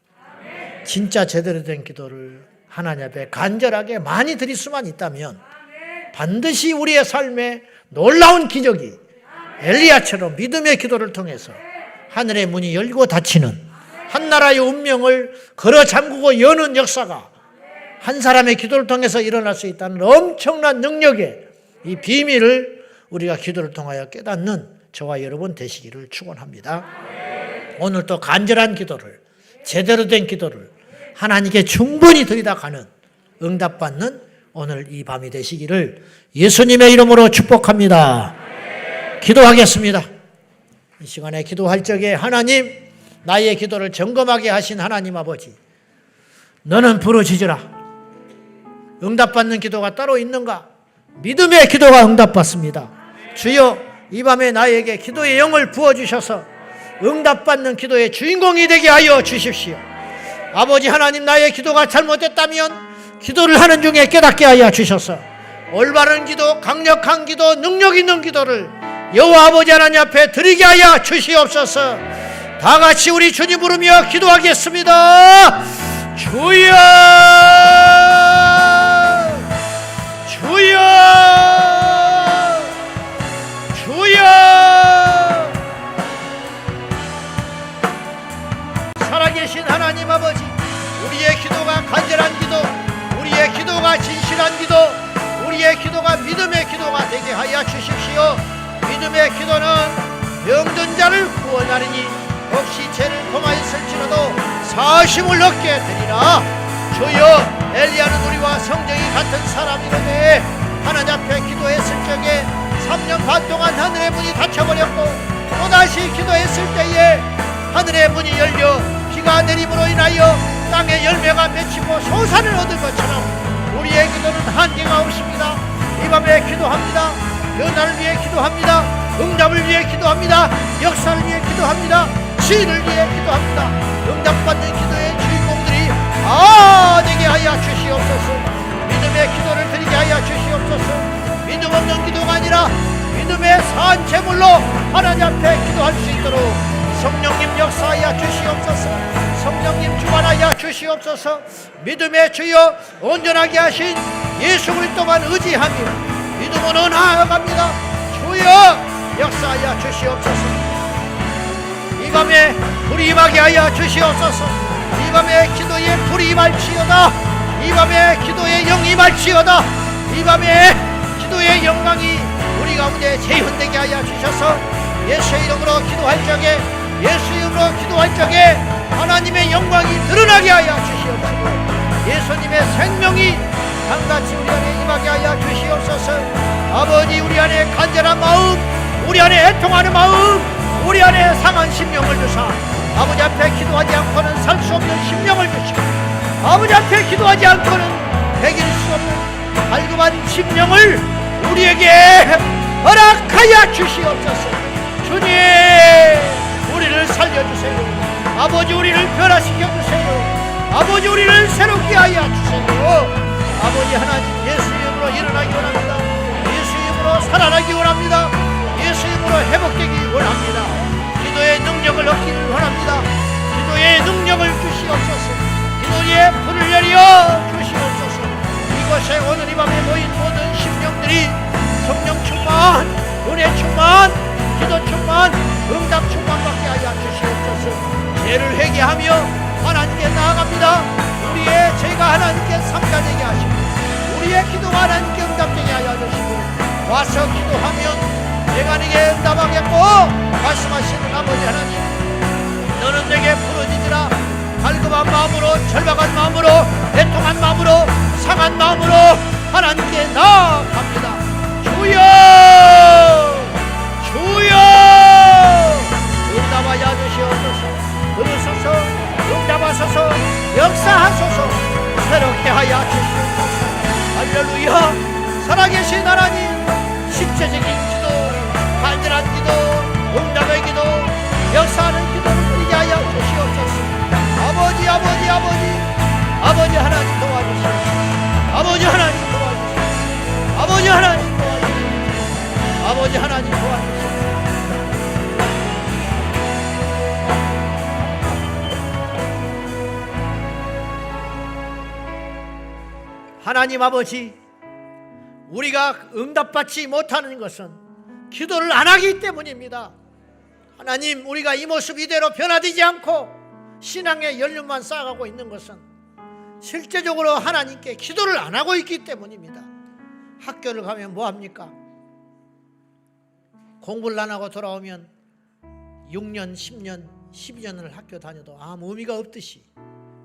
진짜 제대로 된 기도를 하나님 앞에 간절하게 많이 드릴 수만 있다면 반드시 우리의 삶에 놀라운 기적이 엘리야처럼 믿음의 기도를 통해서 하늘의 문이 열고 닫히는, 한 나라의 운명을 걸어 잠그고 여는 역사가 한 사람의 기도를 통해서 일어날 수 있다는 엄청난 능력의 이 비밀을 우리가 기도를 통하여 깨닫는 저와 여러분 되시기를 축원합니다. 오늘 또 간절한 기도를, 제대로 된 기도를 하나님께 충분히 들이다가는, 응답받는 오늘 이 밤이 되시기를 예수님의 이름으로 축복합니다. 기도하겠습니다. 이 시간에 기도할 적에 하나님, 나의 기도를 점검하게 하신 하나님 아버지, 너는 부르짖으라. 응답받는 기도가 따로 있는가? 믿음의 기도가 응답받습니다. 주여, 이 밤에 나에게 기도의 영을 부어주셔서 응답받는 기도의 주인공이 되게 하여 주십시오. 아버지 하나님, 나의 기도가 잘못됐다면 기도를 하는 중에 깨닫게 하여 주셔서 올바른 기도, 강력한 기도, 능력 있는 기도를 여호와 아버지 하나님 앞에 드리게 하여 주시옵소서. 다 같이 우리 주님 부르며 기도하겠습니다. 주여, 주여, 주여. 살아계신 하나님 아버지, 우리의 기도가 간절한 기도, 우리의 기도가 진실한 기도, 우리의 기도가 믿음의 기도가 되게 하여 주십시오. 믿음의 기도는 병든 자를 구원하리니 혹시 죄를 범하였을지라도 사심을 얻게 되리라. 주여, 엘리야는 우리와 성정이 같은 사람이로되 하나님 하나님 앞에 기도했을 적에 3년 반 동안 하늘의 문이 닫혀버렸고 또다시 기도했을 때에 하늘의 문이 열려 비가 내림으로 인하여 땅에 열매가 맺히고 소산을 얻은 것처럼 우리의 기도는 한계가 없습니다. 이 밤에 기도합니다. 변화를 위해 기도합니다. 응답을 위해 기도합니다. 역사를 위해 기도합니다. 시를 위해 기도합니다. 응답받는 기도의 주인공들이 되게 하여 주시옵소서. 믿음의 기도를 드리게 하여 주시옵소서. 믿음 없는 기도가 아니라 믿음의 산 제물로 하나님 앞에 기도할 수 있도록 성령님 역사하여 주시옵소서. 성령님 주관하여 주시옵소서. 믿음의 주여 온전하게 하신 예수 그리스도만 의지하며 믿음으로 나아갑니다. 주여 역사하여 주시옵소서. 이 밤에 불이 임하게 하여 주시옵소서. 이 밤에 기도에 불이 임할지어다. 이 밤에 기도의 영이 임할지어다. 이 밤에 기도의 영광이 우리 가운데 재현되게 하여 주셔서 예수의 이름으로 기도할 적에 예수 이름으로 기도할 적에 하나님의 영광이 드러나게 하여 주시옵시고 예수님의 생명이 강같이 우리 안에 임하게 하여 주시옵소서. 아버지 우리 안에 간절한 마음, 우리 안에 애통하는 마음, 우리 안에 상한 심령을 주사 아버지 앞에 기도하지 않고는 살 수 없는 심령을 주시고 아버지 앞에 기도하지 않고는 배길 수 없는 달콤한 심령을 우리에게 허락하여 주시옵소서. 주님 우리를 살려주세요. 아버지 우리를 변화시켜주세요. 아버지 우리를 새롭게 하여 주세요. 아버지 하나님 예수 이름으로 일어나기 원합니다. 예수 이름으로 살아나기 원합니다. 예수 이름으로 회복되기 원합니다. 기도의 능력을 얻기를 원합니다. 기도의 능력을 주시옵소서. 기도의 불을 내려 주시옵소서. 이곳에 오늘 이 밤에 모인 모든 심령들이 성령 충만, 은혜 충만, 기도 충만, 응답 충만 받게 하여 주시옵소서. 죄를 회개하며 하나님께 나아갑니다. 우리의 죄가 하나님께 삼가되게 하시고 우리의 기도가 하나님께 응답되게 하여 주시고 와서 기도하면 내가 네게 응답하겠고 말씀하시는 아버지 하나님 너는 내게 부르짖으라. 갈급한 마음으로 절박한 마음으로 애통한 마음으로 상한 마음으로 하나님께 나아갑니다. 주여 주여 응답하여 주시옵소서. 들으소서 응답하소서 역사하소서 새롭게 하여 주시옵소서. 할렐루야. 살아계신 하나님 실제적인 기도 간절한 기도 응답의 기도 역사하는 기도를 드리게 하여 주시옵소서. 아버지 아버지 아버지 아버지 하나님 도와주시옵소서. 아버지 하나님 도와주시옵소서. 아버지 하나님 도와주시옵소서. 아버지 하나님 도와주시옵소서. 하나님 아버지 우리가 응답받지 못하는 것은 기도를 안 하기 때문입니다. 하나님 우리가 이 모습 이대로 변화되지 않고 신앙의 연륜만 쌓아가고 있는 것은 실제적으로 하나님께 기도를 안 하고 있기 때문입니다. 학교를 가면 뭐합니까? 공부를 안 하고 돌아오면 6년, 10년, 12년을 학교 다녀도 아무 의미가 없듯이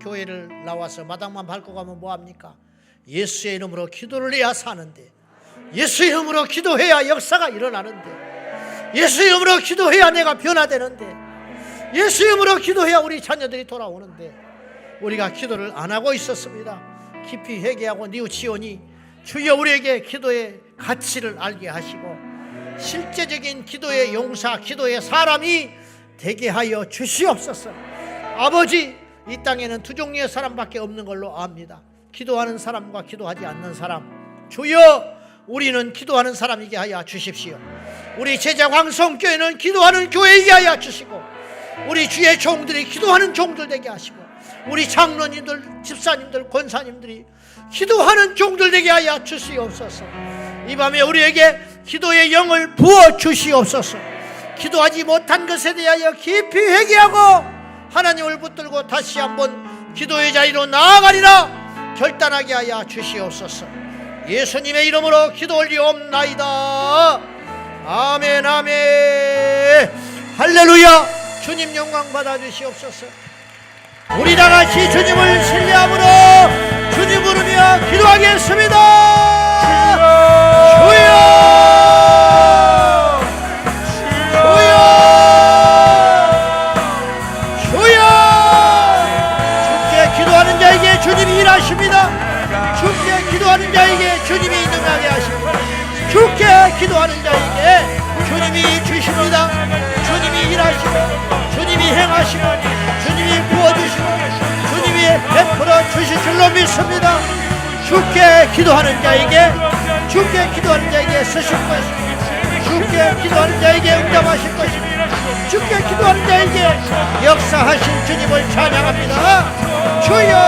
교회를 나와서 마당만 밟고 가면 뭐합니까? 예수의 이름으로 기도를 해야 사는데 예수의 이름으로 기도해야 역사가 일어나는데 예수의 이름으로 기도해야 내가 변화되는데 예수의 이름으로 기도해야 우리 자녀들이 돌아오는데 우리가 기도를 안 하고 있었습니다. 깊이 회개하고 뉘우치오니 주여 우리에게 기도의 가치를 알게 하시고 실제적인 기도의 용사, 기도의 사람이 되게 하여 주시옵소서. 아버지 이 땅에는 두 종류의 사람밖에 없는 걸로 압니다. 기도하는 사람과 기도하지 않는 사람. 주여 우리는 기도하는 사람이게 하여 주십시오. 우리 제자광성교회는 기도하는 교회이게 하여 주시고 우리 주의 종들이 기도하는 종들 되게 하시고 우리 장로님들, 집사님들, 권사님들이 기도하는 종들 되게 하여 주시옵소서. 이 밤에 우리에게 기도의 영을 부어 주시옵소서. 기도하지 못한 것에 대하여 깊이 회개하고 하나님을 붙들고 다시 한번 기도의 자리로 나아가리라 결단하게 하여 주시옵소서. 예수님의 이름으로 기도 올리옵나이다. 아멘 아멘. 할렐루야. 주님 영광 받아 주시옵소서. 우리 다 같이 주님을 신뢰함으로 주님 부르며 기도하겠습니다. 기도하는 자에게 주님이 능하게 하시고 죽게 기도하는 자에게 주님이 주십니다. 주님이 일하시고 주님이 행하시고 주님이 부어주시고 주님이 베풀어 주실 줄로 믿습니다. 죽게 기도하는 자에게 쓰실 것입니다. 죽게 기도하는 자에게 응답하실 것입니다. 죽게 기도하는 자에게 역사하신 주님을 찬양합니다. 주여